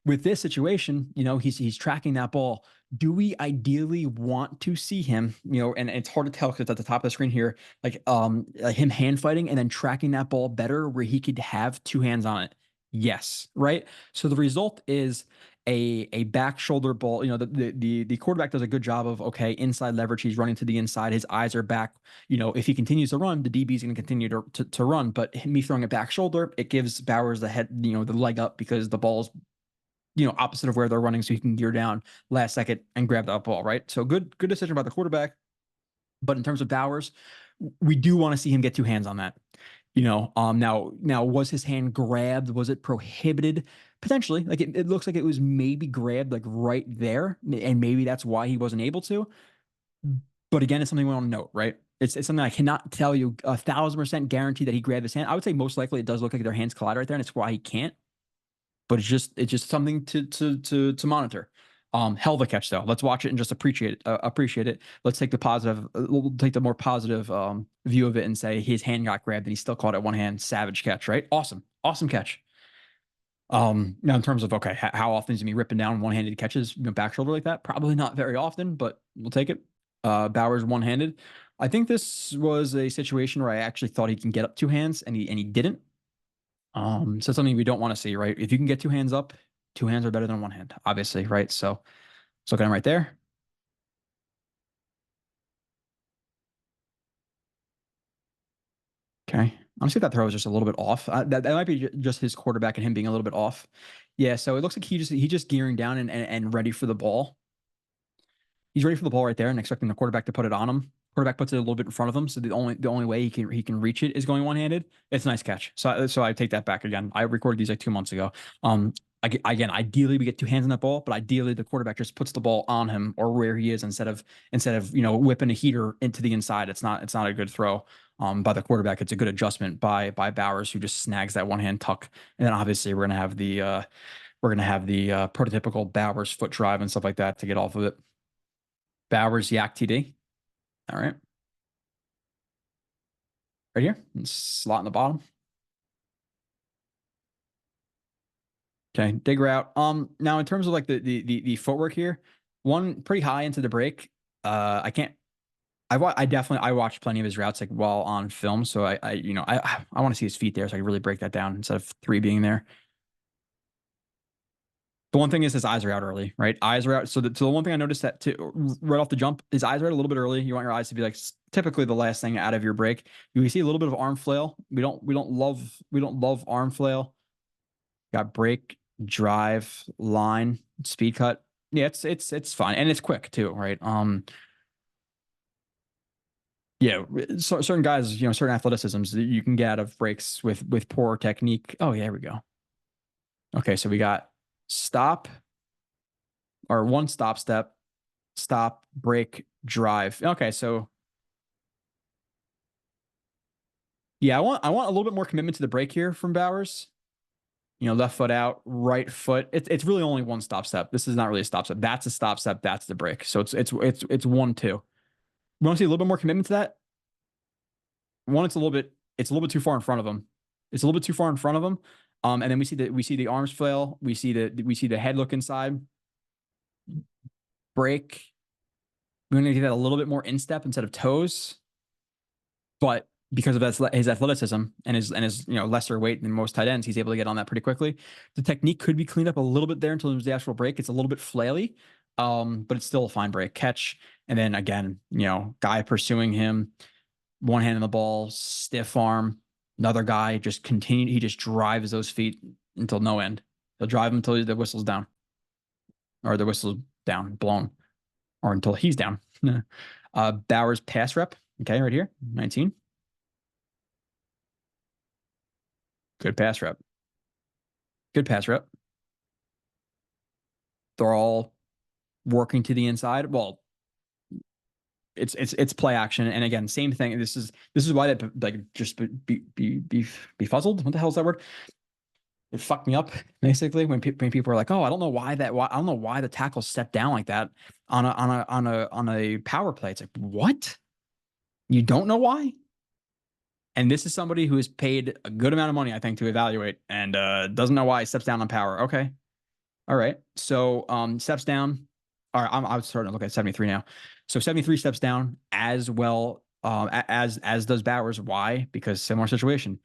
with this situation, he's tracking that ball. Do we ideally want to see him, and it's hard to tell because it's at the top of the screen here, like him hand fighting and then tracking that ball better where he could have two hands on it? Yes, right. So the result is a back shoulder ball. The quarterback does a good job of, okay, inside leverage. He's running to the inside. His eyes are back. If he continues to run, the DB is going to continue to run. But me throwing a back shoulder, it gives Bowers the head, the leg up because the ball's opposite of where they're running, so he can gear down last second and grab that ball, right? So good decision by the quarterback. But in terms of Bowers, we do want to see him get two hands on that. Now was his hand grabbed? Was it prohibited? Potentially. Like it looks like it was maybe grabbed like right there, and maybe that's why he wasn't able to. But again, it's something we want to note, right? It's something I cannot tell you 1,000% guarantee that he grabbed his hand. I would say most likely it does look like their hands collide right there, and it's why he can't. But it's just something to monitor. Hell of a catch though. Let's watch it and just appreciate it. Let's take the positive. We'll take the more positive view of it and say his hand got grabbed and he still caught it one hand. Savage catch, right? Awesome catch. Now in terms of, okay, how often is he ripping down one-handed catches, back shoulder like that? Probably not very often, but we'll take it. Bowers one-handed. I think this was a situation where I actually thought he can get up two hands and he didn't. So something we don't want to see, right? If you can get two hands up, two hands are better than one hand, obviously, right? So let's look at him right there. Okay. Honestly, that throw was just a little bit off. That might be just his quarterback and him being a little bit off. Yeah. So it looks like he just gearing down and ready for the ball. He's ready for the ball right there and expecting the quarterback to put it on him. Quarterback puts it a little bit in front of him, so the only way he can reach it is going one-handed. It's a nice catch. So I take that back again. I recorded these like 2 months ago. Again, ideally we get two hands on that ball, but ideally the quarterback just puts the ball on him or where he is instead of whipping a heater into the inside. It's not a good throw by the quarterback. It's a good adjustment by Bowers, who just snags that one-hand tuck. And then obviously we're gonna have the prototypical Bowers foot drive and stuff like that to get off of it. Bowers Yak TD. All right. Right here. Slot in the bottom. Okay. Dig route. Now in terms of like the footwork here, one pretty high into the break. I can't. I watched plenty of his routes like while on film, so I want to see his feet there so I can really break that down instead of three being there. The one thing is his eyes are out early, right? Eyes are out. So the one thing I noticed that right off the jump, his eyes are out a little bit early. You want your eyes to be like typically the last thing out of your break. You see a little bit of arm flail. We don't love arm flail. Got break, drive, line, speed cut. Yeah, it's fine and it's quick too, right? Yeah, so certain guys, certain athleticisms that you can get out of breaks with poor technique. Oh yeah, here we go. Okay, so we got stop or one stop, break, drive. Okay, so yeah, I want a little bit more commitment to the break here from Bowers. Left foot out, right foot. It's really only one step. This is not really a stop step. That's a stop step. That's the break. So it's 1-2. We want to see a little bit more commitment to that. One, it's a little bit too far in front of him. It's a little bit too far in front of him. And then we see the arms flail. We see the head look inside. Break. We're going to get that a little bit more instep instead of toes. But because of his athleticism and his lesser weight than most tight ends, he's able to get on that pretty quickly. The technique could be cleaned up a little bit there until there's the actual break. It's a little bit flaily, but it's still a fine break catch. And then again, guy pursuing him, one hand on the ball, stiff arm. Another guy just continued. He just drives those feet until no end. He'll drive him until the whistle's down, or the whistle's down, blown, or until he's down. Bowers pass rep. Okay, right here, 19. Good pass rep. Good pass rep. They're all working to the inside. Well, it's play action. And again, same thing. This is why that like just befuzzled. What the hell is that word? It fucked me up basically when people are like, oh, I don't know why I don't know why the tackle stepped down like that on a power play. It's like, what? You don't know why? And this is somebody who is paid a good amount of money, I think, to evaluate and doesn't know why he steps down on power. Okay. All right. So steps down. All right, I'm starting to look at 73 now. So 73 steps down as well as does Bowers. Why? Because similar situation.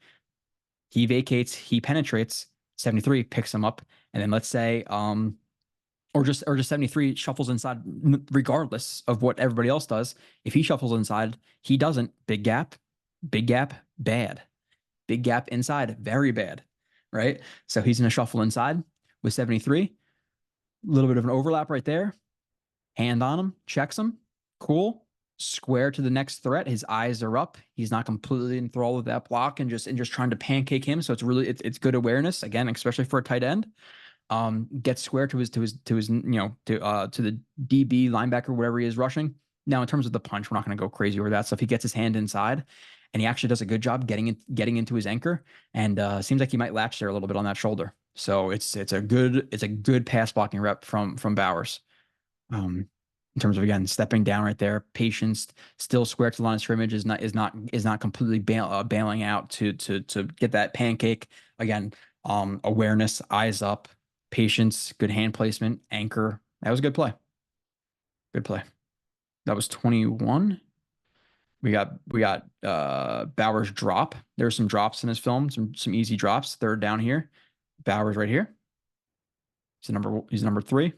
He vacates, he penetrates, 73 picks him up, and then let's say or just 73 shuffles inside regardless of what everybody else does. If he shuffles inside, he doesn't. Big gap, bad. Big gap inside, very bad. Right? So he's going to shuffle inside with 73. A little bit of an overlap right there. Hand on him, checks him. Cool. Square to the next threat. His eyes are up. He's not completely enthralled with that block and just trying to pancake him. So it's good awareness again, especially for a tight end. Gets square to his to the DB linebacker, whatever he is rushing. Now, in terms of the punch, we're not going to go crazy over that stuff. He gets his hand inside, and he actually does a good job getting into his anchor, and seems like he might latch there a little bit on that shoulder. So it's a good pass blocking rep from Bowers. In terms of again stepping down right there, patience, still square to the line of scrimmage is not completely bailing out to get that pancake again. Awareness, eyes up, patience, good hand placement, anchor. That was a good play. Good play. That was 21. We got Bowers drop. There's some drops in his film, some easy drops. Third down here. Bowers right here. He's number 3.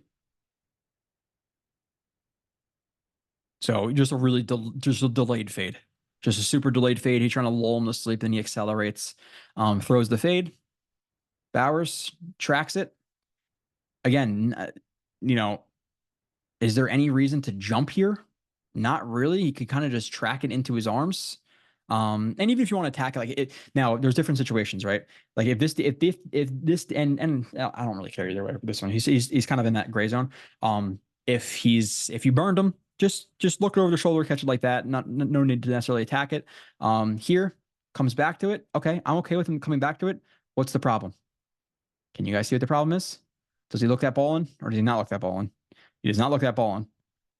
So just a delayed fade. Just a super delayed fade. He's trying to lull him to sleep, then he accelerates, throws the fade. Bowers tracks it. Again, is there any reason to jump here? Not really. He could kind of just track it into his arms. And even if you want to attack it, like it now, there's different situations, right? Like if this and I don't really care either way for this one. He's kind of in that gray zone. If you burned him, just look over the shoulder, catch it like that. No need to necessarily attack it. Here comes back to it. Okay, I'm okay with him coming back to it. What's the problem? Can you guys see what the problem is? Does he look that ball in, or does he not look that ball in? He does not look that ball in.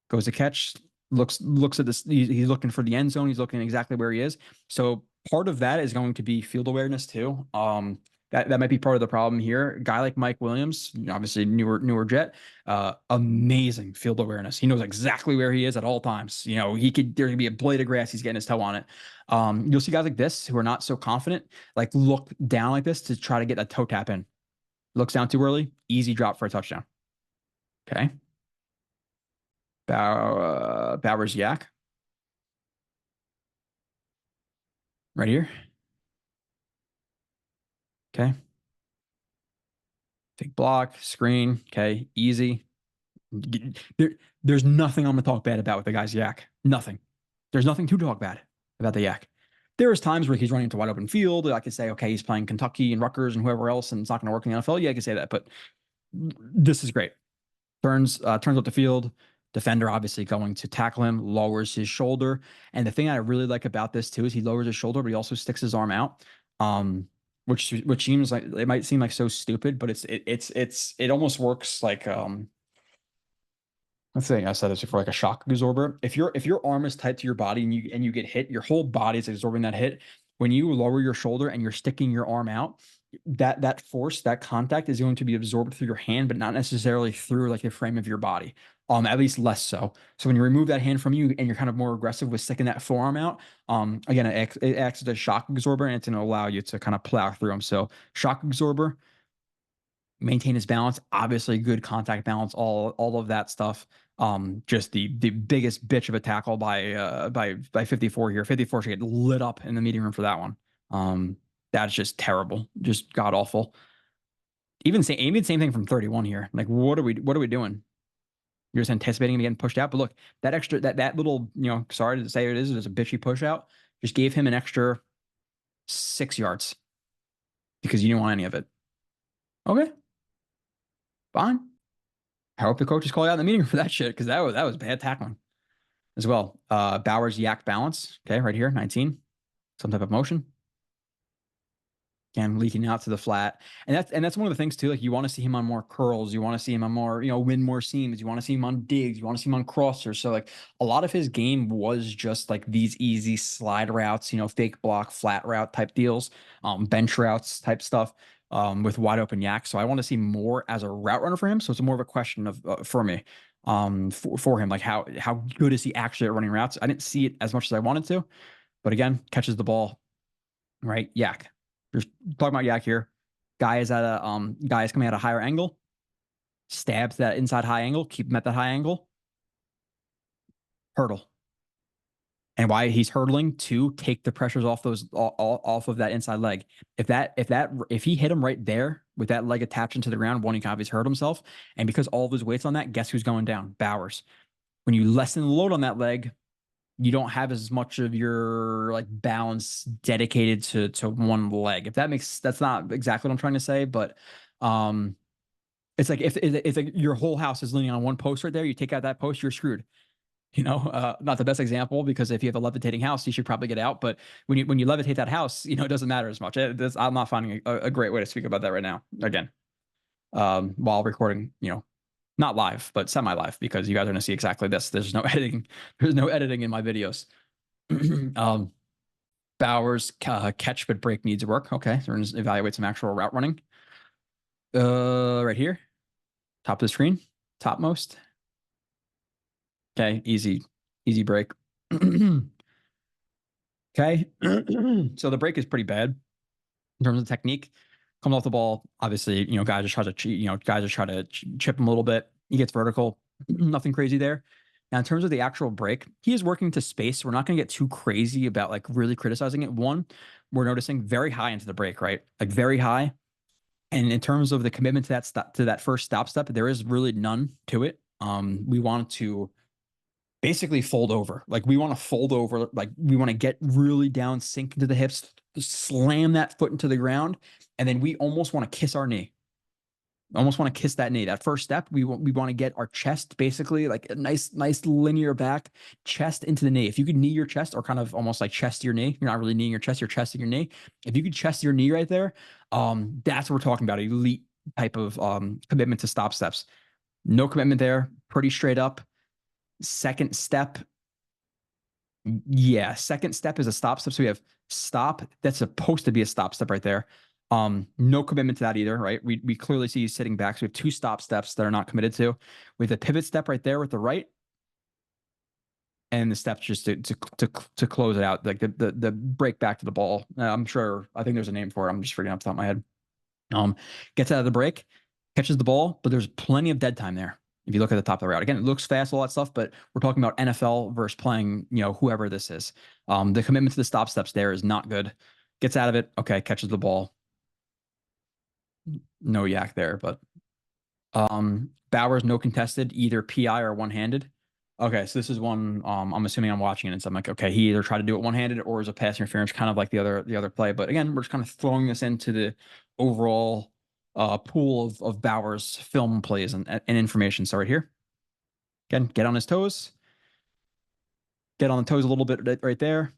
Goes to catch, looks at this. He's looking for the end zone. He's looking exactly where he is. So part of that is going to be field awareness too. That might be part of the problem here. A guy like Mike Williams, obviously newer Jet, amazing field awareness. He knows exactly where he is at all times. There could be a blade of grass, he's getting his toe on it. You'll see guys like this who are not so confident, like look down like this to try to get a toe tap in. Looks down too early, easy drop for a touchdown. Okay. Bowers yak. Right here. Okay. Big block, screen. Okay. Easy. There's nothing I'm going to talk bad about with the guy's yak. Nothing. There's nothing to talk bad about the yak. There's times where he's running into wide open field. I could say, okay, he's playing Kentucky and Rutgers and whoever else, and it's not going to work in the NFL. Yeah, I can say that, but this is great. Turns up the field. Defender obviously going to tackle him, lowers his shoulder. And the thing I really like about this too is he lowers his shoulder, but he also sticks his arm out. Which seems like it might seem like so stupid, but it almost works like let's say I said this before, like a shock absorber. If your arm is tight to your body and you get hit, your whole body is absorbing that hit. When you lower your shoulder and you're sticking your arm out, that force, that contact is going to be absorbed through your hand, but not necessarily through like the frame of your body. At least less so. So when you remove that hand from you and you're kind of more aggressive with sticking that forearm out, again, it acts as a shock absorber and it's going to allow you to kind of plow through them. So shock absorber, maintain his balance, obviously good contact balance, all of that stuff. Just the biggest bitch of a tackle by 54 here. 54 should get lit up in the meeting room for that one. That's just terrible, just god awful. Even same thing from 31 here. Like, what are we doing? You're just anticipating him getting pushed out. But look, that extra that little, sorry to say it is a bitchy push out, just gave him an extra 6 yards because you didn't want any of it. Okay, fine. I hope the coaches call you out in the meeting for that shit because that was bad tackling. as well. Bowers yak balance. Okay, right here, 19. Some type of motion. Again, leaking out to the flat. And that's one of the things too. Like you want to see him on more curls. You want to see him on more, win more seams. You want to see him on digs. You want to see him on crossers. So like a lot of his game was just like these easy slide routes, fake block, flat route type deals, bench routes type stuff. With wide open yak. So I want to see more as a route runner for him. So it's more of a question of for me, for him, like how good is he actually at running routes? I didn't see it as much as I wanted to, but again, catches the ball, right? Yak. Just talking about yak here. Guy is coming at a higher angle, stabs that inside high angle, keep him at that high angle, hurdle. And why he's hurdling to take the pressures off those off of that inside leg. If he hit him right there with that leg attached into the ground, one, he can obviously hurt himself. And because all of his weight's on that, guess who's going down? Bowers. When you lessen the load on that leg, you don't have as much of your like balance dedicated to one leg. If that's not exactly what I'm trying to say, but it's like if your whole house is leaning on one post right there, you take out that post, you're screwed. Not the best example because if you have a levitating house, you should probably get out. But when you levitate that house, it doesn't matter as much. I'm not finding a great way to speak about that right now. Again, while recording, not live, but semi-live because you guys are going to see exactly this. There's no editing. There's no editing in my videos. Bowers catch but break needs work. Okay, so we're going to evaluate some actual route running. Right here, top of the screen, topmost. Okay, easy break. Okay, so the break is pretty bad in terms of technique. Comes off the ball, obviously, guys just try to cheat. Guys just try to chip him a little bit. He gets vertical, nothing crazy there. Now, in terms of the actual break, he is working to space. We're not going to get too crazy about like really criticizing it. One, we're noticing very high into the break, right? Like very high. And in terms of the commitment to that first stop step, there is really none to it. We want to basically fold over. Like we want to fold over. Like we want to get really down, sink into the hips, slam that foot into the ground, and then we almost want to kiss our knee. Almost want to kiss that knee. That first step, we want to get our chest basically like a nice linear back, chest into the knee. If you could knee your chest or kind of almost like chest your knee, you're not really kneeing your chest, you're chesting your knee. If you could chest your knee right there, that's what we're talking about. Elite type of commitment to stop steps. No commitment there, pretty straight up. Second step, second step is a stop step. So we have stop. That's supposed to be a stop step right there. No commitment to that either, right? We clearly see he's sitting back. So we have two stop steps that are not committed to. We have the pivot step right there with the right, and the steps just to close it out, like the break back to the ball. I think there's a name for it. I'm just forgetting off the top of my head. Gets out of the break, catches the ball, but there's plenty of dead time there. If you look at the top of the route, again, it looks fast, all that stuff, but we're talking about NFL versus playing, whoever this is. The commitment to the stop steps there is not good. Gets out of it. Okay. Catches the ball. No yak there, but Bowers, no contested, either PI or one-handed. Okay. So this is one, I'm assuming I'm watching it and so I'm like, okay, he either tried to do it one-handed or is a pass interference, kind of like the other play. But again, we're just kind of throwing this into the overall pool of Bowers film plays and information. So right here, again, get on his toes, get on the toes a little bit right there.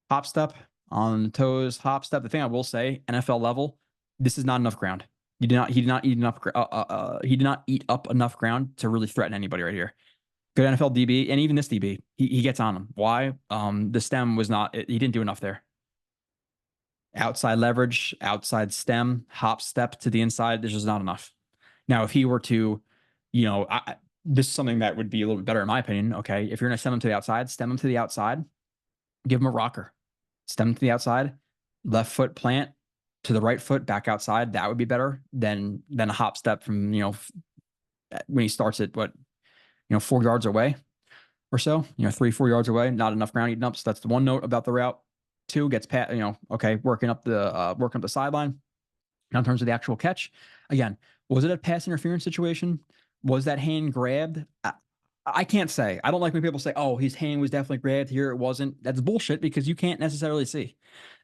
Hop step on the toes, hop step. The thing I will say, NFL level, this is not enough ground. He did not eat enough. He did not eat up enough ground to really threaten anybody right here. Good NFL DB, and even this DB, he gets on him. Why? The stem was not. He didn't do enough there. Outside leverage, outside stem, hop step to the inside. There's just not enough. Now, if he were to, this is something that would be a little bit better in my opinion. Okay, if you're going to stem him to the outside, stem him to the outside, give him a rocker, stem him to the outside, left foot plant to the right foot, back outside. That would be better than a hop step from when he starts at 4 yards away or so. 3-4 yards away, not enough ground eaten up. So that's the one note about the route. 2 gets pat, working up the sideline. Now, in terms of the actual catch, again, was it a pass interference situation? Was that hand grabbed? I can't say. I don't like when people say, "Oh, his hand was definitely grabbed here. It wasn't." That's bullshit because you can't necessarily see.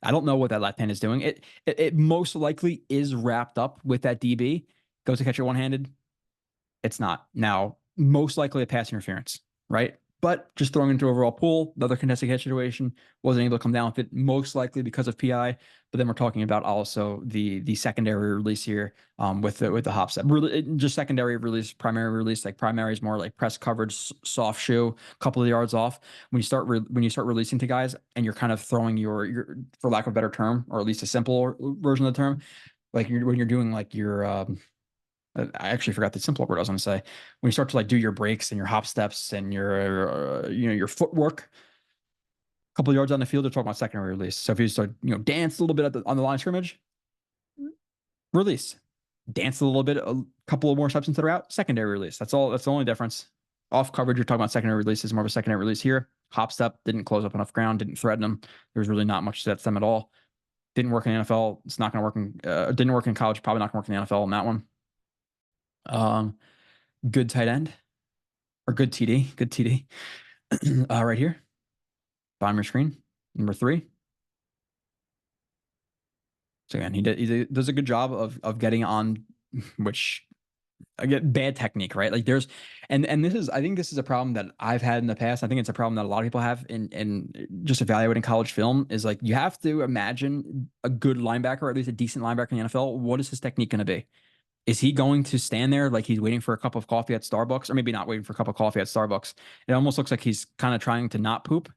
I don't know what that left hand is doing. It most likely is wrapped up with that DB. Goes to catch it one-handed. It's not. Now, most likely a pass interference, right? But just throwing into overall pool, the other contested catch situation, wasn't able to come down with it, most likely because of PI. But then we're talking about also the secondary release here, with the hop step. Really, just secondary release, primary release. Like primary is more like press coverage, soft shoe, a couple of yards off. When you start releasing to guys, and you're kind of throwing your, for lack of a better term, or at least a simple version of the term, like when you're doing like your I actually forgot the simple word I was going to say. When you start to like do your breaks and your hop steps and your your footwork, a couple of yards on the field, they're talking about secondary release. So if you start dance a little bit on the line of scrimmage, release, dance a little bit, a couple of more steps into the route, secondary release. That's all. That's the only difference. Off coverage, you're talking about secondary release, is more of a secondary release here. Hop step didn't close up enough ground, didn't threaten them. There's really not much to them at all. Didn't work in the NFL. It's not going to work in. Didn't work in college. Probably not going to work in the NFL on that one. Good tight end, or good TD. Good TD. Right here, bottom of your screen, number 3. So again, he does a good job of getting on, which again, bad technique, right? Like there's, and this is, I think this is a problem that I've had in the past. I think it's a problem that a lot of people have in just evaluating college film, is like you have to imagine a good linebacker, or at least a decent linebacker in the NFL. What is his technique going to be? Is he going to stand there like he's waiting for a cup of coffee at Starbucks, or maybe not waiting for a cup of coffee at Starbucks? It almost looks like he's kind of trying to not poop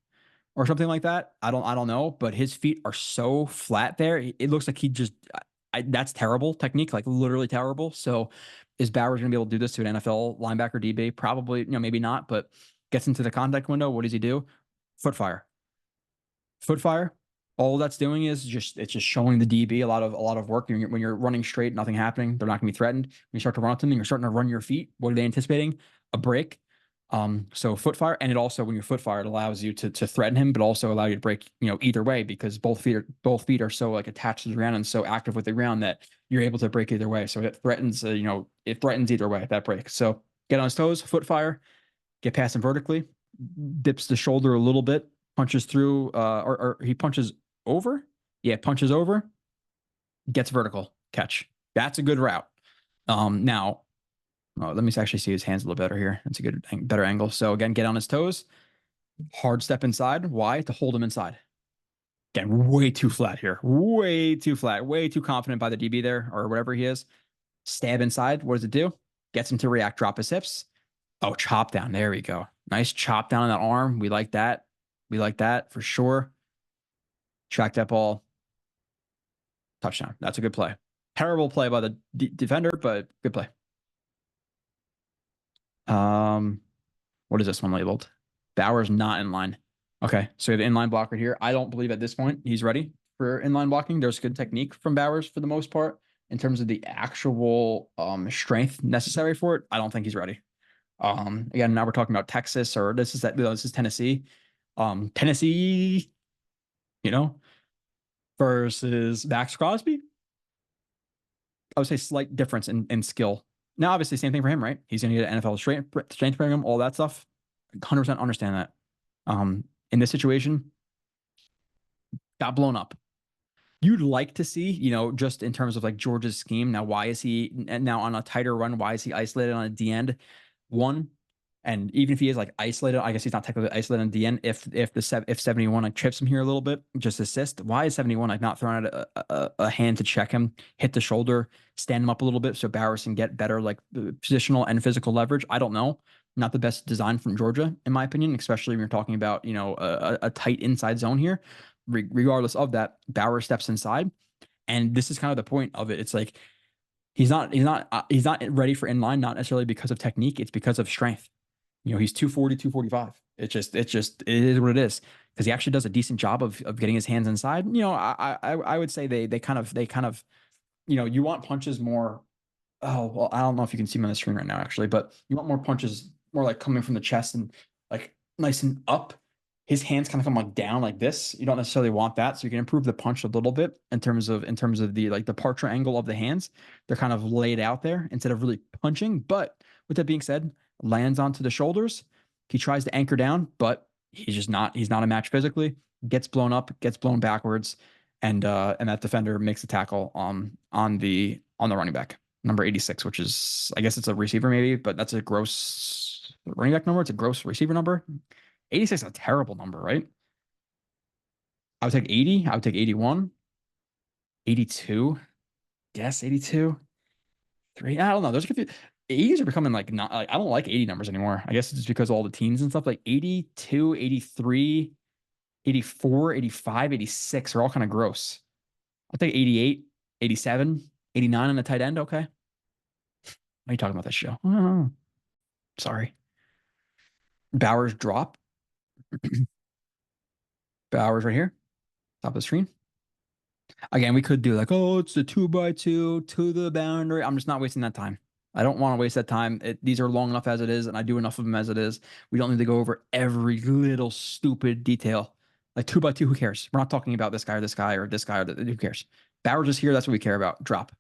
or something like that. I don't know, but his feet are so flat there. It looks like he just, that's terrible technique, like literally terrible. So is Bowers going to be able to do this to an NFL linebacker DB? Probably, maybe not, but gets into the contact window. What does he do? Foot fire. Foot fire. All that's doing is it's just showing the DB a lot of work. When you're running straight, nothing happening. They're not going to be threatened. When you start to run at them, you're starting to run your feet. What are they anticipating? A break. So foot fire, and it also, when you're foot fire, it allows you to threaten him, but also allow you to break, either way, because both feet are so like attached to the ground and so active with the ground that you're able to break either way. So it threatens, it threatens either way, that break. So get on his toes, foot fire, get past him vertically, dips the shoulder a little bit, punches through, or he punches over. Yeah, punches over, gets vertical, catch. That's a good route. Now, let me actually see his hands a little better here. That's a good, better angle. So again, get on his toes, hard step inside. Why? To hold him inside. Again, way too flat here. Way too flat. Way too confident by the DB there, or whatever he is. Stab inside. What does it do? Gets him to react, drop his hips. Oh, chop down. There we go. Nice chop down on that arm. We like that. We like that for sure. Track that ball. Touchdown. That's a good play. Terrible play by the defender, but good play. What is this one labeled? Bowers not in line. Okay, so we have inline blocker here. I don't believe at this point he's ready for inline blocking. There's good technique from Bowers for the most part. In terms of the actual strength necessary for it, I don't think he's ready. Again, now we're talking about Texas, or this is Tennessee. Tennessee, versus Max Crosby. I would say slight difference in skill. Now, obviously, same thing for him, right? He's going to get an NFL strength program, all that stuff. 100% understand that. In this situation, got blown up. You'd like to see, just in terms of like Georgia's scheme. Now, why is he now on a tighter run? Why is he isolated on a D end? One, and even if he is like isolated, I guess he's not technically isolated on D end. If 71 like trips him here a little bit, just assist. Why is 71 like not throwing out a hand to check him, hit the shoulder, stand him up a little bit so Bowers can get better like positional and physical leverage? I don't know. Not the best design from Georgia, in my opinion, especially when you're talking about a tight inside zone here. Regardless of that, Bowers steps inside, and this is kind of the point of it. It's like he's not ready for inline, not necessarily because of technique. It's because of strength. He's 240, 245. It is what it is, because he actually does a decent job of getting his hands inside. I would say they kind of, you want punches more. Oh, well, I don't know if you can see him on the screen right now, actually, but you want more punches, more like coming from the chest and like nice and up. His hands kind of come like down like this. You don't necessarily want that. So you can improve the punch a little bit in terms of the like departure angle of the hands. They're kind of laid out there instead of really punching. But with that being said, lands onto the shoulders. He tries to anchor down, but he's not a match physically. Gets blown up, gets blown backwards, and that defender makes the tackle on the running back, number 86, which is, I guess it's a receiver maybe, but that's a gross gross running back number. It's a gross receiver number. 86 is a terrible number, right? I would take 80. I would take 81. 82. Yes, 82. 3. I don't know. Those are 80s are becoming like not like I don't like 80 numbers anymore. I guess it's just because of all the teens and stuff like 82, 83, 84, 85, 86 are all kind of gross. I'll take 88, 87, 89 on the tight end. Okay. Why are you talking about this show? Oh, sorry. Bowers drop. Bowers right here. Top of the screen. Again, we could do like, oh, it's the 2x2 to the boundary. I'm just not wasting that time. I don't want to waste that time. These are long enough as it is, and I do enough of them as it is. We don't need to go over every little stupid detail. Like 2x2, who cares? We're not talking about this guy or this guy or this guy or who cares? Bowers is here. That's what we care about. Drop.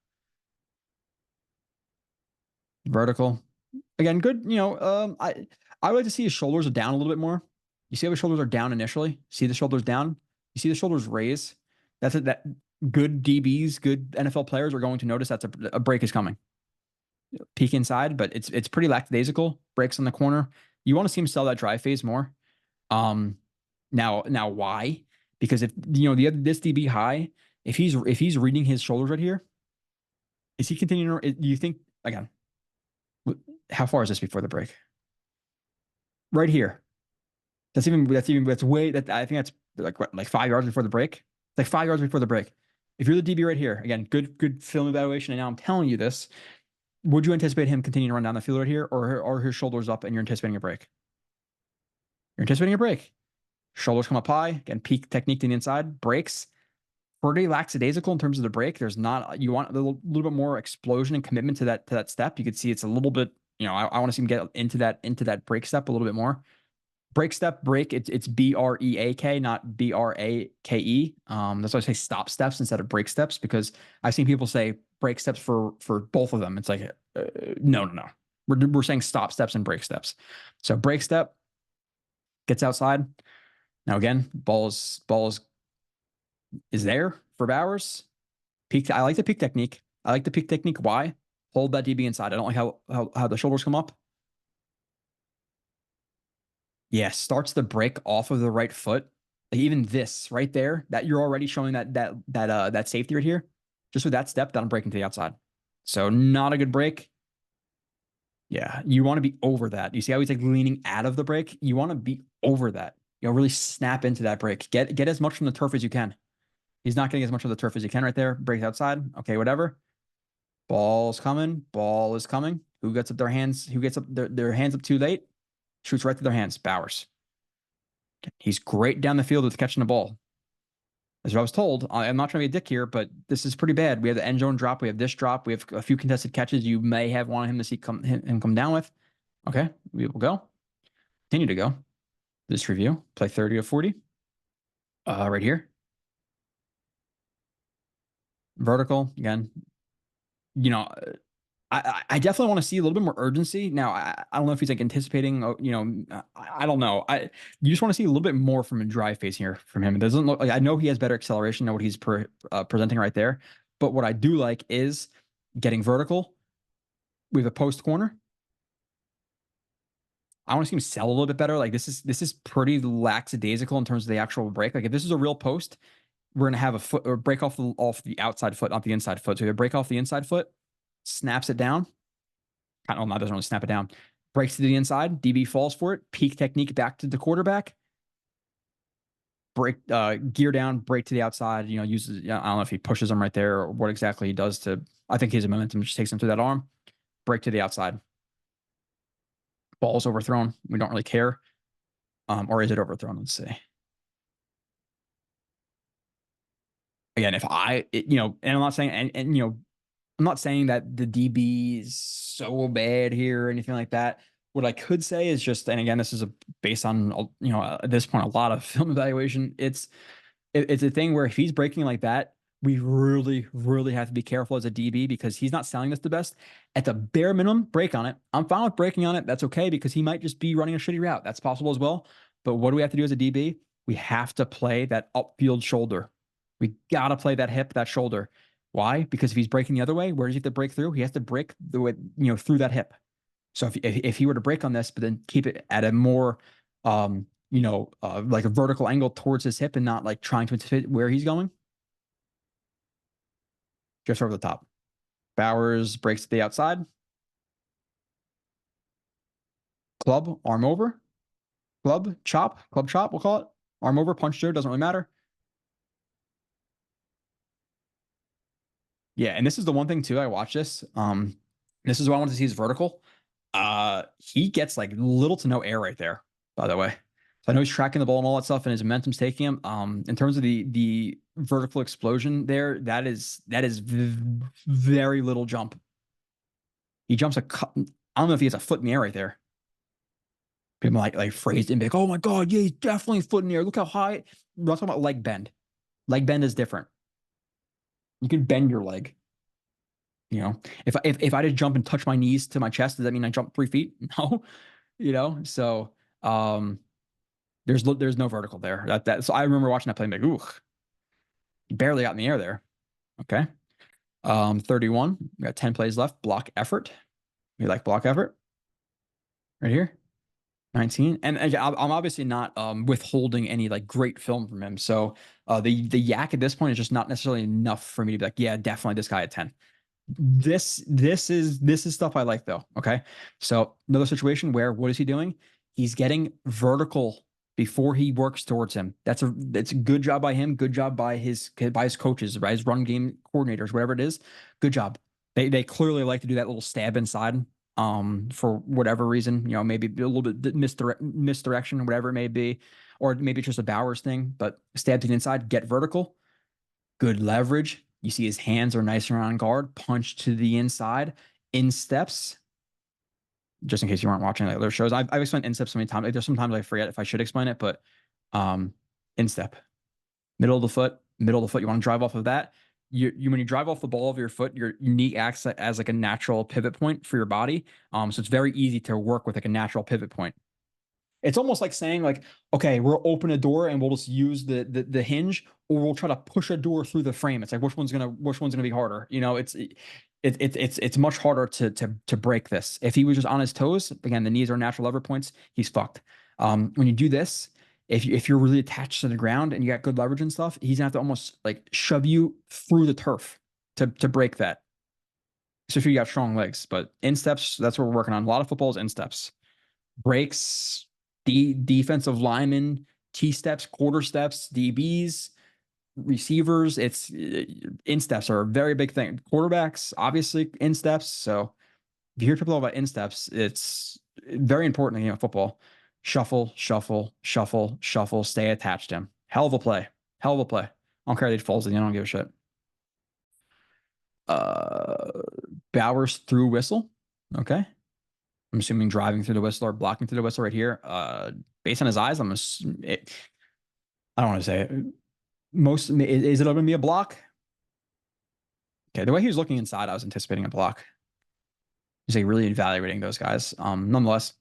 Vertical. Again, good. I would like to see his shoulders are down a little bit more. You see how his shoulders are down initially? See the shoulders down? You see the shoulders raise? That's it. That good DBs, good NFL players are going to notice that's a break is coming. Peek inside, but it's pretty lackadaisical. Breaks in the corner. You want to see him sell that drive phase more. Now why? Because if this DB high, if he's reading his shoulders right here, is he continuing? Do you think again? How far is this before the break? Right here. That's way that I think that's like 5 yards before the break. It's like 5 yards before the break. If you're the DB right here, again, good film evaluation, and now I'm telling you this. Would you anticipate him continuing to run down the field right here, or are his shoulders up and you're anticipating a break? You're anticipating a break. Shoulders come up high, again, peak technique to the inside, breaks. Pretty lackadaisical in terms of the break. There's not, you want a little bit more explosion and commitment to that step. You could see it's a little bit, I want to see him get into that break step a little bit more. Break step, break. It's BREAK, not BRAKE. That's why I say stop steps instead of break steps, because I've seen people say break steps for both of them. It's like no. We're saying stop steps and break steps. So break step gets outside. Now again, ball is there for Bowers. Peak. I like the peak technique. Why? Hold that DB inside. I don't like how the shoulders come up. Yeah, starts the break off of the right foot. Like even this right there, that you're already showing that safety right here. Just with that step, that I'm breaking to the outside. So not a good break. Yeah, you want to be over that. You see how he's like leaning out of the break? You want to be over that. Really snap into that break. Get as much from the turf as you can. He's not getting as much of the turf as he can right there. Breaks outside. Okay, whatever. Ball's coming. Ball is coming. Who gets up their hands? Who gets up their hands up too late? Shoots right through their hands. Bowers. He's great down the field with catching the ball. As I was told, I'm not trying to be a dick here, but this is pretty bad. We have the end zone drop. We have this drop. We have a few contested catches you may have wanted him to see come down with. Okay, we will go. Continue to go. This review. Play 30 of 40. Right here. Vertical. Again, I definitely want to see a little bit more urgency. Now, I don't know if he's like anticipating, I don't know. You just want to see a little bit more from a drive phase here from him. It doesn't look like, I know he has better acceleration than what he's presenting right there. But what I do like is getting vertical with a post corner. I want to see him sell a little bit better. Like this is pretty lackadaisical in terms of the actual break. Like if this is a real post, we're gonna have a foot or break off the outside foot, not the inside foot. So you break off the inside foot, snaps it down. Oh, no, doesn't really snap it down. Breaks to the inside. DB falls for it. Peak technique back to the quarterback. Break, gear down, break to the outside. Uses. I don't know if he pushes him right there or what exactly he does to. I think his momentum just takes him through that arm. Break to the outside. Ball's overthrown. We don't really care. Or is it overthrown? Let's see. Again, if and I'm not saying, and I'm not saying that the DB is so bad here or anything like that. What I could say is just, and again, this is based on, at this point, a lot of film evaluation. It's a thing where if he's breaking like that, we really, really have to be careful as a DB because he's not selling this the best. At the bare minimum, break on it. I'm fine with breaking on it. That's okay because he might just be running a shitty route. That's possible as well. But what do we have to do as a DB? We have to play that upfield shoulder. We got to play that hip, that shoulder. Why? Because if he's breaking the other way, where does he have to break through? He has to break the way, through that hip. So if he were to break on this, but then keep it at a more like a vertical angle towards his hip and not like trying to anticipate where he's going, just over the top. Bowers breaks to the outside. Club, arm over. Club, chop, we'll call it. Arm over, punch through, doesn't really matter. Yeah, and this is the one thing too. I watch this. This is what I wanted to see is vertical. He gets like little to no air right there, by the way. So I know he's tracking the ball and all that stuff, and his momentum's taking him. In terms of the vertical explosion there, that is very little jump. He jumps I don't know if he has a foot in the air right there. People like phrased it and be like, oh my God, yeah, he's definitely a foot in the air. Look how high. We're talking about leg bend. Leg bend is different. You can bend your leg. You know, if I just jump and touch my knees to my chest, does that mean I jump 3 feet? No, So there's no vertical there. So I remember watching that play and be like, ooh, barely got in the air there. Okay. 31. We got 10 plays left. Block effort. We like block effort. Right here. 19. And I'm obviously not withholding any like great film from him. So the yak at this point is just not necessarily enough for me to be like, yeah, definitely this guy at 10. This is stuff I like though. Okay. So another situation where what is he doing? He's getting vertical before he works towards him. That's a good job by him. Good job by his coaches, by his run game coordinators, whatever it is. Good job. They clearly like to do that little stab inside for whatever reason, maybe a little bit misdirection, whatever it may be, or maybe it's just a Bowers thing, but stab to the inside, get vertical, good leverage. You see his hands are nice around guard, punch to the inside, insteps. Just in case you weren't watching like other shows, I've explained instep so many times. Like, there's sometimes I forget if I should explain it, but instep, middle of the foot. You want to drive off of that. You when you drive off the ball of your foot, your knee acts as like a natural pivot point for your body. So it's very easy to work with like a natural pivot point. It's almost like saying like, okay, we'll open a door and we'll just use the hinge, or we'll try to push a door through the frame. It's like which one's gonna be harder? It's much harder to break this. If he was just on his toes, again, the knees are natural lever points. He's fucked. When you do this, if you're really attached to the ground and you got good leverage and stuff, he's gonna have to almost like shove you through the turf to break that. So if you got strong legs, but insteps, that's what we're working on. A lot of football is insteps, breaks, defensive linemen, T steps, quarter steps, DBs, receivers. It's insteps are a very big thing. Quarterbacks, obviously, insteps. So if you hear people about insteps, it's very important in football. Shuffle, shuffle, shuffle, shuffle, stay attached to him. Hell of a play. Hell of a play. I don't care if he falls in, I don't give a shit. Bowers through whistle. Okay. I'm assuming driving through the whistle or blocking through the whistle right here. Based on his eyes, I don't want to say it. Is it going to be a block? Okay, the way he was looking inside, I was anticipating a block. He's like really evaluating those guys. Nonetheless,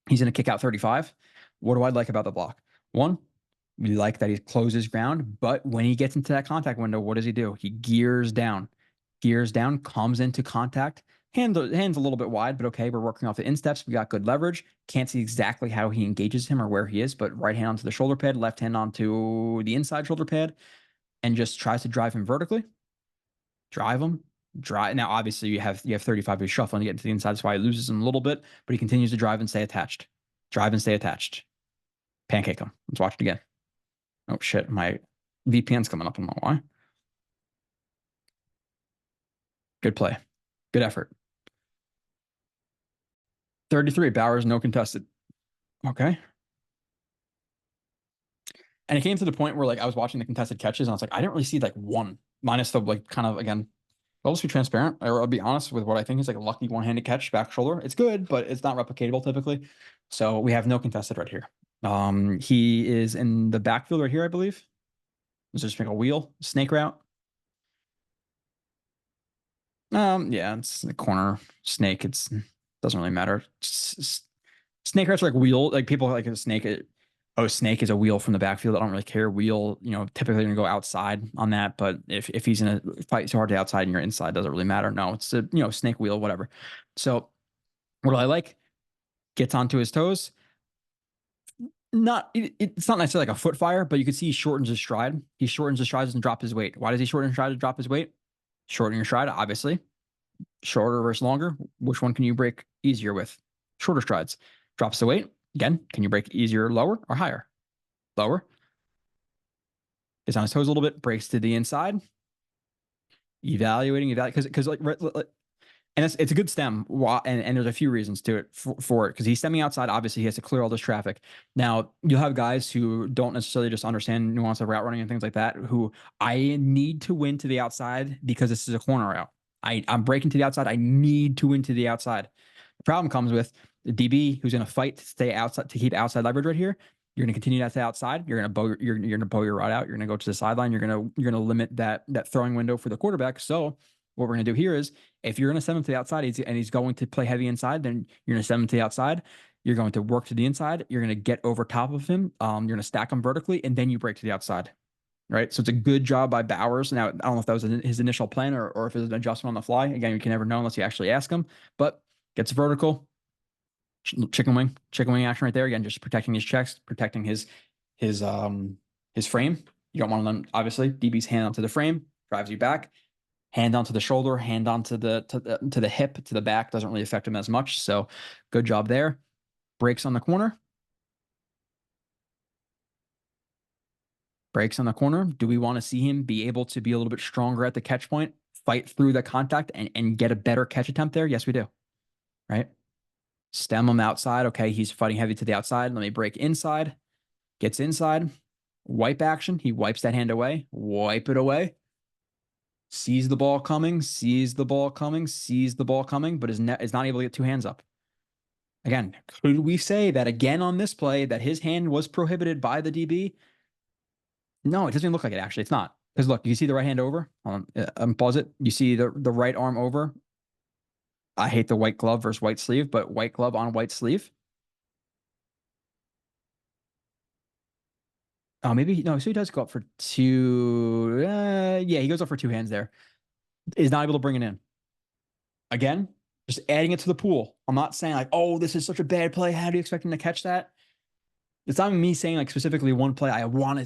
he's going to kick out 35. What do I like about the block? One, we like that he closes ground, but when he gets into that contact window, what does he do? He gears down, comes into contact. Hands a little bit wide, but okay, we're working off the insteps. We got good leverage. Can't see exactly how he engages him or where he is, but right hand onto the shoulder pad, left hand onto the inside shoulder pad, and just tries to drive him vertically. Drive him. Now, obviously, you have 35. He's shuffling to get into the inside. That's why he loses him a little bit, but he continues to drive and stay attached. Pancake him. Let's watch it again. Oh, shit. My VPN's coming up. I don't know why. Good play. Good effort. 33. Bowers, no contested. Okay. And it came to the point where like I was watching the contested catches and I was like, I didn't really see like one, minus the like kind of, again, I'll just be transparent, or I'll be honest with what I think is like a lucky one-handed catch back shoulder. It's good, but it's not replicatable typically. So we have no contested right here. He is in the backfield right here, I believe. Let's just make a wheel, snake route. Yeah, it's the corner snake. Doesn't really matter. Snake routes are like wheel, like people like a snake. Snake is a wheel from the backfield. I don't really care. Wheel, typically gonna go outside on that. But if he's in a fight so hard to outside and you're inside, doesn't really matter. No, it's a snake wheel, whatever. So What do I like? Gets onto his toes. It's not necessarily like a foot fire, but you can see he shortens his stride. He shortens his strides and drop his weight. Why does he shorten his stride to drop his weight? Shorten your stride, obviously. Shorter versus longer. Which one can you break easier with? Shorter strides. Drops the weight. Again, can you break easier lower or higher? Lower. Gets on his toes a little bit, breaks to the inside. Evaluating, because like, and it's a good stem, and there's a few reasons to it for it, because he's stemming outside. Obviously, he has to clear all this traffic. Now, you'll have guys who don't necessarily just understand nuance of route running and things like that, who I need to win to the outside because this is a corner route. I'm breaking to the outside. I need to win to the outside. The problem comes with the DB who's going to fight to stay outside, to keep outside leverage right here. You're going to continue to stay outside. You're going to bow your route out. You're going to go to the sideline. You're going to limit that throwing window for the quarterback. So what we're going to do here is, if you're going to send him to the outside and he's going to play heavy inside, then you're going to send him to the outside. You're going to work to the inside. You're going to get over top of him. You're going to stack him vertically, and then you break to the outside. Right. So it's a good job by Bowers. Now, I don't know if that was his initial plan or if it was an adjustment on the fly. Again, you can never know unless you actually ask him, but gets vertical. Chicken wing action right there. Again, just protecting his checks, protecting his frame. You don't want to, obviously, DB's hand onto the frame, drives you back. Hand onto the shoulder, hand onto the hip, to the back, doesn't really affect him as much. So good job there. Breaks on the corner. Breaks on the corner. Do we want to see him be able to be a little bit stronger at the catch point, fight through the contact, and get a better catch attempt there? Yes, we do. Right? Stem him outside. Okay, he's fighting heavy to the outside. Let me break inside. Gets inside. Wipe action. He wipes that hand away. Wipe it away. Sees the ball coming, but is not able to get two hands up. Again, could we say that again on this play that his hand was prohibited by the DB? No, it doesn't even look like it, actually. It's not. Because look, you see the right hand over? Pause it. You see the right arm over? I hate the white glove versus white sleeve, but white glove on white sleeve. Oh, maybe, no, so he does go up for two. Yeah, he goes up for two hands there. Is not able to bring it in. Again, just adding it to the pool. I'm not saying like, oh, this is such a bad play. How do you expect him to catch that? It's not me saying like specifically one play.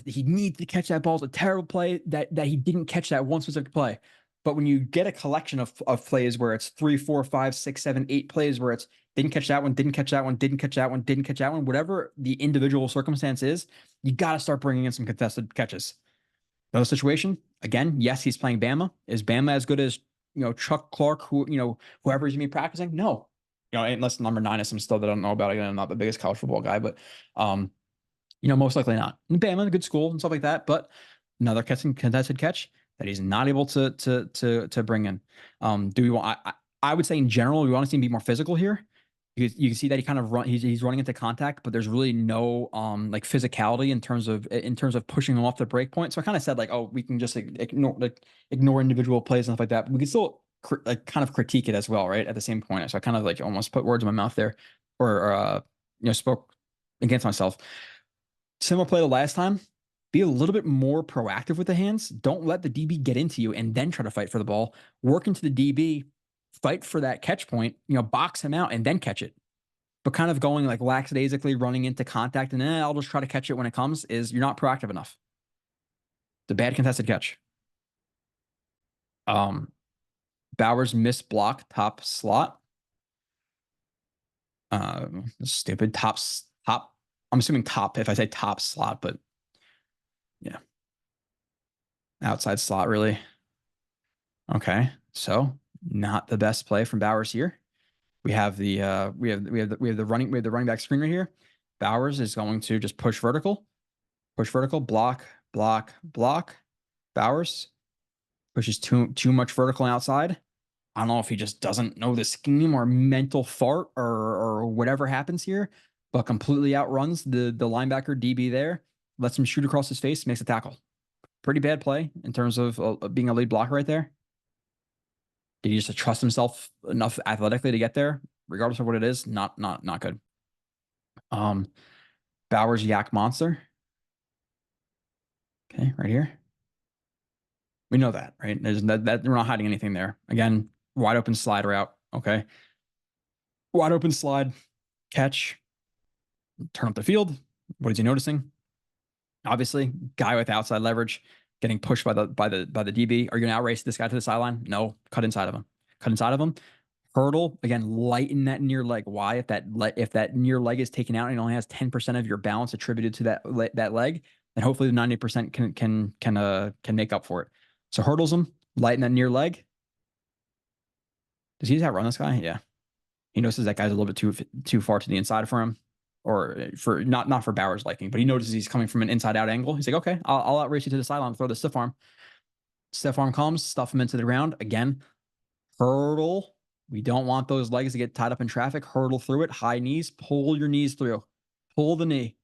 He needs to catch that ball. It's a terrible play that he didn't catch that one specific play. But when you get a collection of plays where it's 3, 4, 5, 6, 7, 8 plays where it's didn't catch that one, didn't catch that one, didn't catch that one, didn't catch that one, whatever the individual circumstance is, you got to start bringing in some contested catches. Another situation, again, yes, he's playing Bama. Is Bama as good as, Chuck Clark, whoever he's going to be practicing? No. Unless number 9 is some stuff that I don't know about. Again, I'm not the biggest college football guy, but, most likely not. Bama, a good school and stuff like that, but another contested catch that he's not able to bring in. Do we want? I would say in general, we want to see him be more physical here. You can see that he kind of he's running into contact, but there's really no like physicality in terms of pushing him off the break point. So I kind of said like, oh, we can just ignore individual plays and stuff like that. But we can still kind of critique it as well, right? At the same point. So I kind of like almost put words in my mouth there, or spoke against myself. Similar play to last time. Be a little bit more proactive with the hands. Don't let the DB get into you and then try to fight for the ball. Work into the DB, fight for that catch point, box him out and then catch it. But kind of going like lackadaisically running into contact and then I'll just try to catch it when it comes is you're not proactive enough. It's a bad contested catch. Bowers missed block top slot. Stupid top. I'm assuming top if I say top slot, but yeah. Outside slot, really. Okay. So not the best play from Bowers here. We have the running back screen right here. Bowers is going to just push vertical, block. Bowers pushes too much vertical outside. I don't know if he just doesn't know the scheme or mental fart or whatever happens here, but completely outruns the linebacker DB there, lets him shoot across his face, makes a tackle. Pretty bad play in terms of being a lead blocker right there. Did he just trust himself enough athletically to get there, regardless of what it is? Not good. Bowers yak monster. Okay, right here. We know that, right? There's that we're not hiding anything there. Again, wide open slide route. Okay. Wide open slide, catch, turn up the field. What is he noticing? Obviously, guy with outside leverage getting pushed by the DB. Are you gonna outrace this guy to the sideline? No, cut inside of him. Cut inside of him. Hurdle again, lighten that near leg. Why? If that near leg is taken out and it only has 10% of your balance attributed to that leg, then hopefully the 90% can make up for it. So hurdles him, lighten that near leg. Does he just outrun this guy? Yeah. He notices that guy's a little bit too far to the inside for him, or for not for Bauer's liking, but he notices he's coming from an inside out angle. He's like, okay, I'll outrace you to the sideline, throw the stiff arm. Stiff arm comes, stuff him into the ground again. Hurdle. We don't want those legs to get tied up in traffic. Hurdle through it. High knees. Pull your knees through. Pull the knee.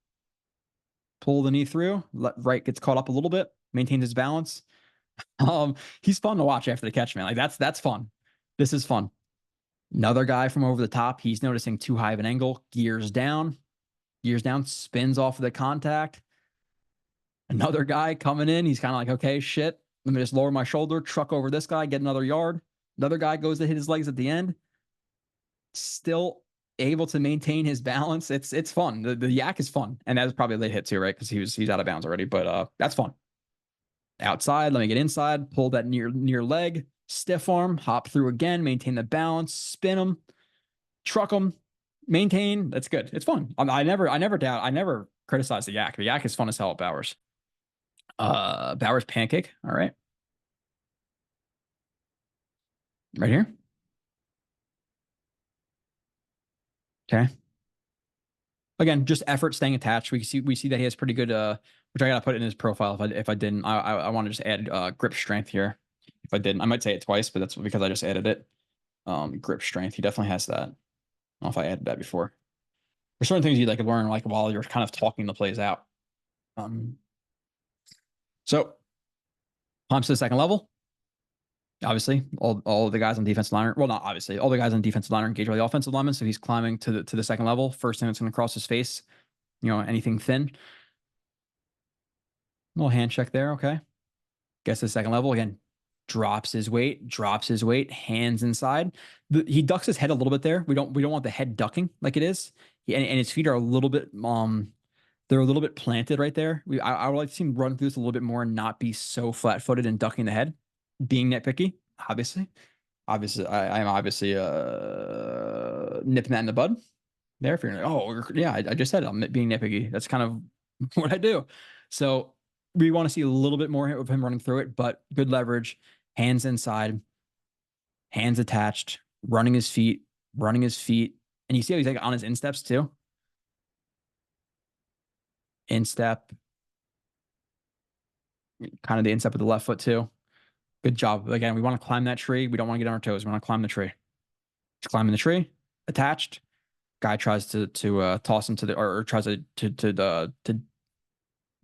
Pull the knee through. Right gets caught up a little bit. Maintains his balance. He's fun to watch after the catch, man. Like that's fun. This is fun. Another guy from over the top. He's noticing too high of an angle. Gears down. Gears down. Spins off of the contact. Another guy coming in. He's kind of like, okay, shit. Let me just lower my shoulder. Truck over this guy. Get another yard. Another guy goes to hit his legs at the end. Still able to maintain his balance. It's fun. The yak is fun. And that was probably a late hit too, right? Because he's out of bounds already. But that's fun. Outside, let me get inside. Pull that near leg. Stiff arm. Hop through again. Maintain the balance. Spin him. Truck him. Maintain. That's good. It's fun. I never criticize the yak. The yak is fun as hell at Bowers. Bowers pancake. All right. Right here. Okay. Again, just effort staying attached. We see that he has pretty good which I gotta put in his profile if I didn't. I want to just add grip strength here. If I didn't, I might say it twice, but that's because I just added it. Grip strength. He definitely has that. I don't know if I added that before. There's certain things you like learn like while you're kind of talking the plays out. So climbs to the second level. Obviously, all the guys on defensive line, well, not obviously, all the guys on defensive line are engaged by the offensive lineman. So he's climbing to the second level. First thing that's going to cross his face, anything thin. Little hand check there. Okay. Gets to the second level again. Drops his weight. Hands inside. He ducks his head a little bit there. We don't want the head ducking like it is. And his feet are a little bit they're a little bit planted right there. I would like to see him run through this a little bit more and not be so flat-footed and ducking the head. Being nitpicky, obviously. I'm obviously nipping that in the bud. There, if you're like, oh yeah, I just said I'm being nitpicky. That's kind of what I do. So we want to see a little bit more of him running through it, but good leverage, hands inside, hands attached, running his feet, and you see how he's like on his insteps too. Instep, kind of the instep with the left foot too. Good job. Again, we want to climb that tree. We don't want to get on our toes. We want to climb the tree. He's climbing the tree, attached. Guy tries to toss him to the or tries to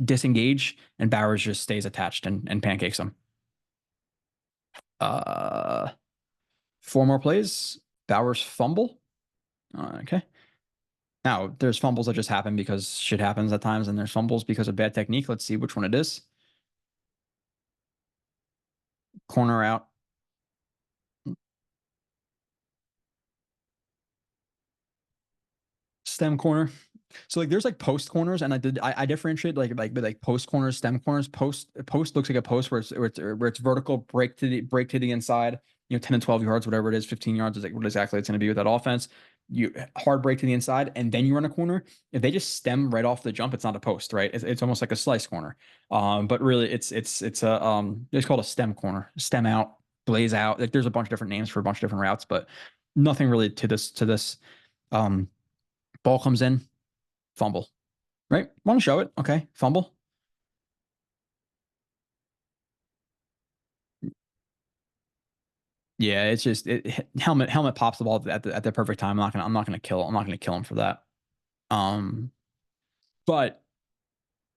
disengage, and Bowers just stays attached and pancakes him. 4 more plays. Bowers fumble. Okay. Now there's fumbles that just happen because shit happens at times, and there's fumbles because of bad technique. Let's see which one it is. Corner out. Stem corner. So like there's like post corners, and I differentiate like post corners, stem corners. Post looks like a post where it's vertical, break to the inside, 10 and 12 yards, whatever it is, 15 yards is like what exactly it's going to be with that offense. You hard break to the inside, and then you run a corner. If they just stem right off the jump, it's not a post, right? It's almost like a slice corner. But really it's called a stem corner, stem out, blaze out. Like there's a bunch of different names for a bunch of different routes, but nothing really to this. Ball comes in, fumble, right? Want to show it? Okay, fumble. Yeah, it's just helmet pops the ball at the perfect time. I'm not gonna kill him for that. But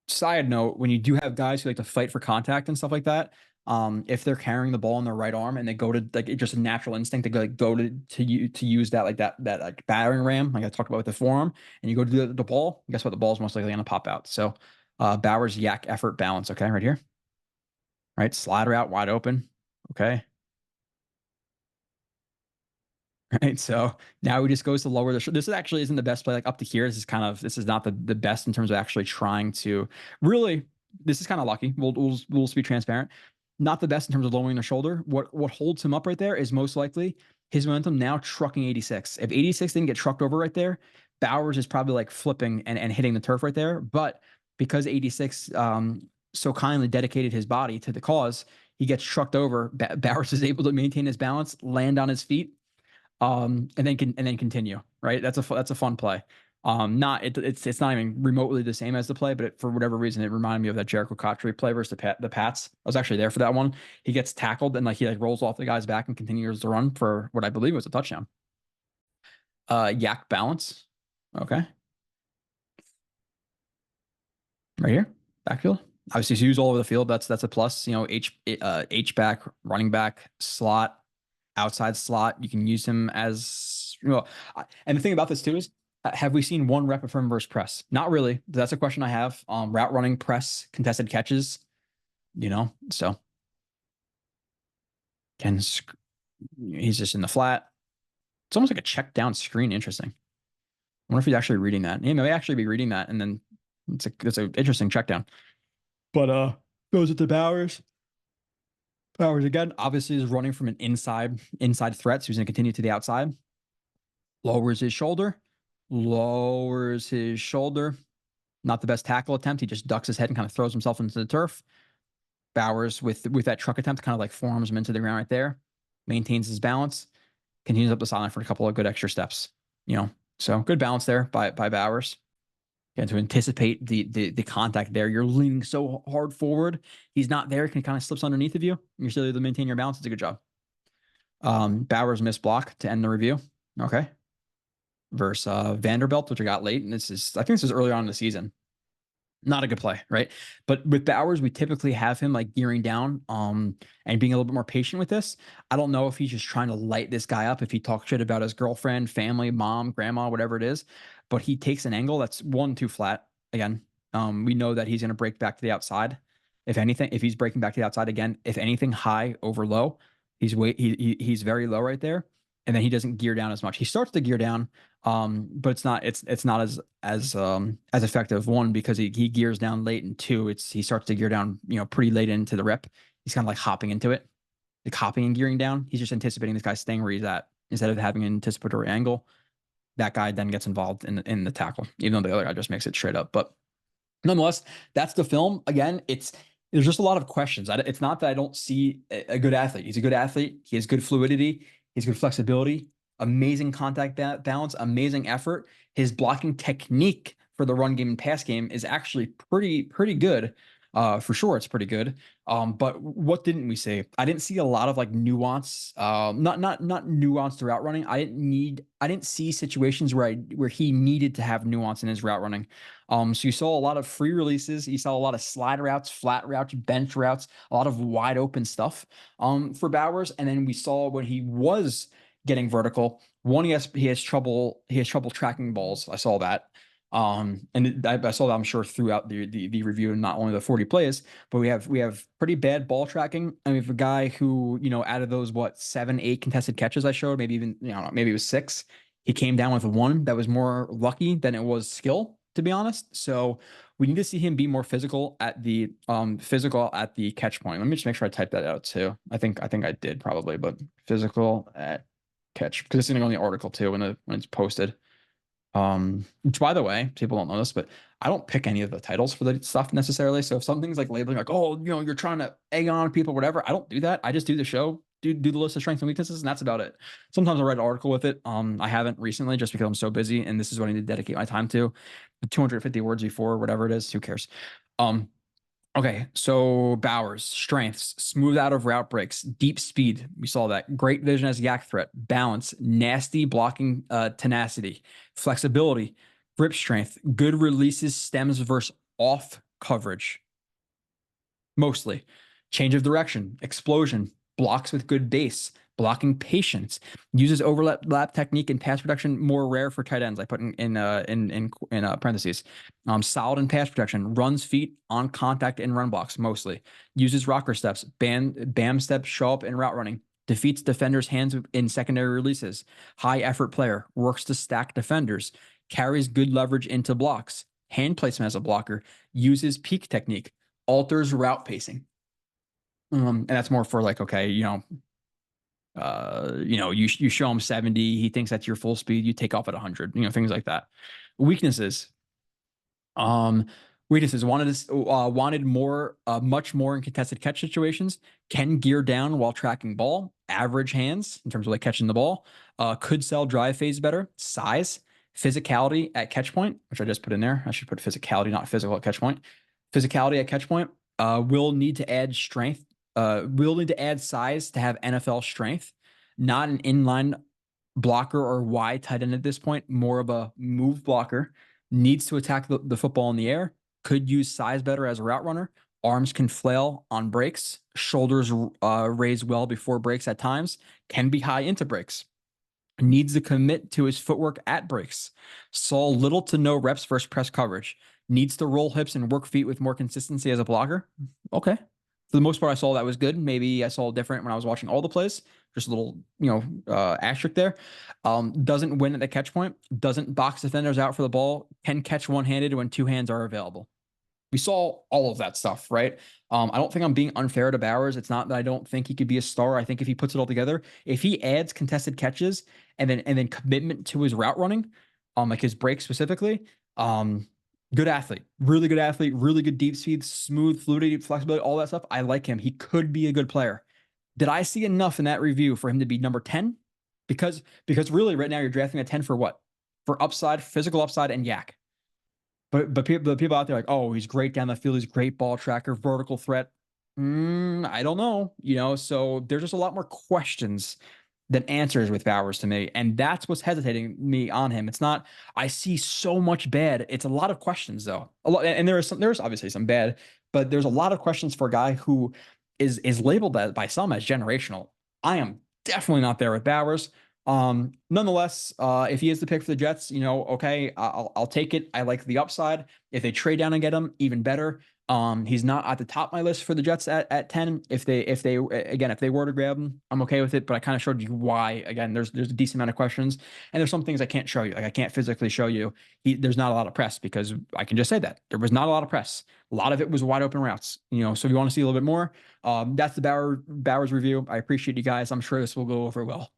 side note, when you do have guys who like to fight for contact and stuff like that, if they're carrying the ball in their right arm and they go to like it's just a natural instinct to go to use that like battering ram, like I talked about with the forearm, and you go to the ball, guess what? The ball's most likely gonna pop out. So Bowers yak effort balance, okay, right here. Right, slider out wide open. Okay. Right. So now he just goes to lower the This actually isn't the best play. Like up to here, this is not the best in terms of actually trying to really. This is kind of lucky. We'll be transparent. Not the best in terms of lowering the shoulder. What holds him up right there is most likely his momentum now trucking 86. If 86 didn't get trucked over right there, Bowers is probably like flipping and hitting the turf right there. But because 86 so kindly dedicated his body to the cause, he gets trucked over. Bowers is able to maintain his balance, land on his feet, and then continue. Right, that's a fun play. Not it's not even remotely the same as the play, but for whatever reason, it reminded me of that Jericho Cotchery play versus the Pats. I was actually there for that one. He gets tackled and like he like rolls off the guy's back and continues to run for what I believe was a touchdown. Yak balance. Okay, right here, backfield. Obviously, he's used all over the field. That's a plus. You know, H back, running back, slot, outside slot. You can use him as well. And the thing about this too is, have we seen one rep of him versus press? Not really. That's a question I have. Route running, press, contested catches. You know, so he's just in the flat. It's almost like a check down screen. Interesting. I wonder if he's actually reading that. He may actually be reading that, and then it's an interesting check down. But goes it to Bowers. Bowers again, obviously is running from an inside threat, so he's going to continue to the outside. Lowers his shoulder. Not the best tackle attempt. He just ducks his head and kind of throws himself into the turf. Bowers with that truck attempt kind of like forms him into the ground right there. Maintains his balance. Continues up the sideline for a couple of good extra steps. You know, so good balance there by Bowers. And to anticipate the contact there, you're leaning so hard forward. He's not there. He kind of slips underneath of you. You're still able to maintain your balance. It's a good job. Bowers missed block to end the review. Okay. Versus Vanderbilt, which I got late. And I think this is earlier on in the season. Not a good play, right? But with Bowers, we typically have him like gearing down and being a little bit more patient with this. I don't know if he's just trying to light this guy up, if he talks shit about his girlfriend, family, mom, grandma, whatever it is. But he takes an angle that's too flat. Again, we know that he's going to break back to the outside. If anything, if he's breaking back to the outside again, if anything, high over low, he's very low right there. And then he doesn't gear down as much. He starts to gear down, but it's not as effective. One, because he gears down late, and two, he starts to gear down, you know, pretty late into the rep. He's kind of like hopping into it, like hopping and gearing down. He's just anticipating this guy staying where he's at instead of having an anticipatory angle. That guy then gets involved in the tackle, even though the other guy just makes it straight up. But nonetheless, that's the film. Again, there's just a lot of questions. It's not that I don't see a good athlete. He's a good athlete. He has good fluidity. He's good flexibility, amazing contact balance, amazing effort. His blocking technique for the run game and pass game is actually pretty good. For sure, it's pretty good. But what didn't we say? I didn't see a lot of like nuance. Not nuance to route running. I didn't see situations where he needed to have nuance in his route running. So you saw a lot of free releases. You saw a lot of slide routes, flat routes, bench routes, a lot of wide open stuff for Bowers. And then we saw when he was getting vertical, he has trouble tracking balls. I saw that. And I saw that, I'm sure, throughout the review, and not only the 40 plays, but we have pretty bad ball tracking. And we have a guy who, you know, out of those 7, 8 contested catches I showed, maybe even, you know, maybe it was 6, he came down with one that was more lucky than it was skill, to be honest. So we need to see him be more physical at the catch point. Let me just make sure I type that out too. I think I did probably, but physical at catch, because it's going to go in the article too when it's posted. Which, by the way, people don't know this, but I don't pick any of the titles for the stuff necessarily. So if something's like labeling like, oh, you know, you're trying to egg on people, whatever, I don't do that. I just do the show, do the list of strengths and weaknesses, and that's about it. Sometimes I'll write an article with it. I haven't recently, just because I'm so busy, and this is what I need to dedicate my time to. 250 words before, whatever it is, who cares? Okay, so Bowers, strengths, smooth out of route breaks, deep speed. We saw that. Great vision as yak threat, balance, nasty blocking tenacity, flexibility, grip strength, good releases, stems versus off coverage. Mostly. Change of direction, explosion, blocks with good base, blocking patience, uses overlap technique and pass protection, more rare for tight ends. I put in parentheses. Solid in pass protection, runs feet on contact and run blocks mostly. Uses rocker steps, bam steps show up in route running. defeats defenders' hands in secondary releases, high effort player, works to stack defenders, carries good leverage into blocks, hand placement as a blocker, uses peak technique, alters route pacing. And that's more for like, okay, you show him 70, he thinks that's your full speed, you take off at 100, things like that. Weaknesses. Um, Weaknesses wanted more, much more in contested catch situations. Can gear down while tracking ball. Average hands in terms of like catching the ball. Could sell drive phase better. Size, physicality at catch point, which I just put in there. I should put physicality, not physical at catch point. Physicality at catch point. Will need to add strength. Will need to add size to have NFL strength. Not an inline blocker or wide tight end at this point. More of a move blocker. Needs to attack the football in the air, could use size better as a route runner. Arms can flail on breaks. Shoulders raise well before breaks at times. Can be high into breaks. Needs to commit to his footwork at breaks. Saw little to no reps versus press coverage. Needs to roll hips and work feet with more consistency as a blocker. Okay. For the most part, I saw that was good. Maybe I saw different when I was watching all the plays. Just a little, asterisk there. Doesn't win at the catch point. Doesn't box defenders out for the ball. Can catch one-handed when two hands are available. We saw all of that stuff, right? I don't think I'm being unfair to Bowers. It's not that I don't think he could be a star. I think if he puts it all together, if he adds contested catches and then commitment to his route running, like his break specifically, good athlete, really good deep speed, smooth fluidity, flexibility, all that stuff. I like him. He could be a good player. Did I see enough in that review for him to be number 10? Because really right now you're drafting a 10 for what? For upside, physical upside, and yak. But the people out there are like, oh, he's great down the field, he's great ball tracker, vertical threat. I don't know, so there's just a lot more questions than answers with Bowers to me. And that's what's hesitating me on him. It's not, I see so much bad. It's a lot of questions though. A lot, and there's obviously some bad, but there's a lot of questions for a guy who is labeled that by some as generational. I am definitely not there with Bowers. Nonetheless, if he is the pick for the Jets, okay, I'll take it. I like the upside. If they trade down and get him, even better. He's not at the top of my list for the Jets at 10. If they were to grab him, I'm okay with it. But I kind of showed you why. Again, there's a decent amount of questions, and there's some things I can't show you. Like I can't physically show you. There's not a lot of press because I can just say that there was not a lot of press. A lot of it was wide open routes. So if you want to see a little bit more, that's the Bowers review. I appreciate you guys. I'm sure this will go over well.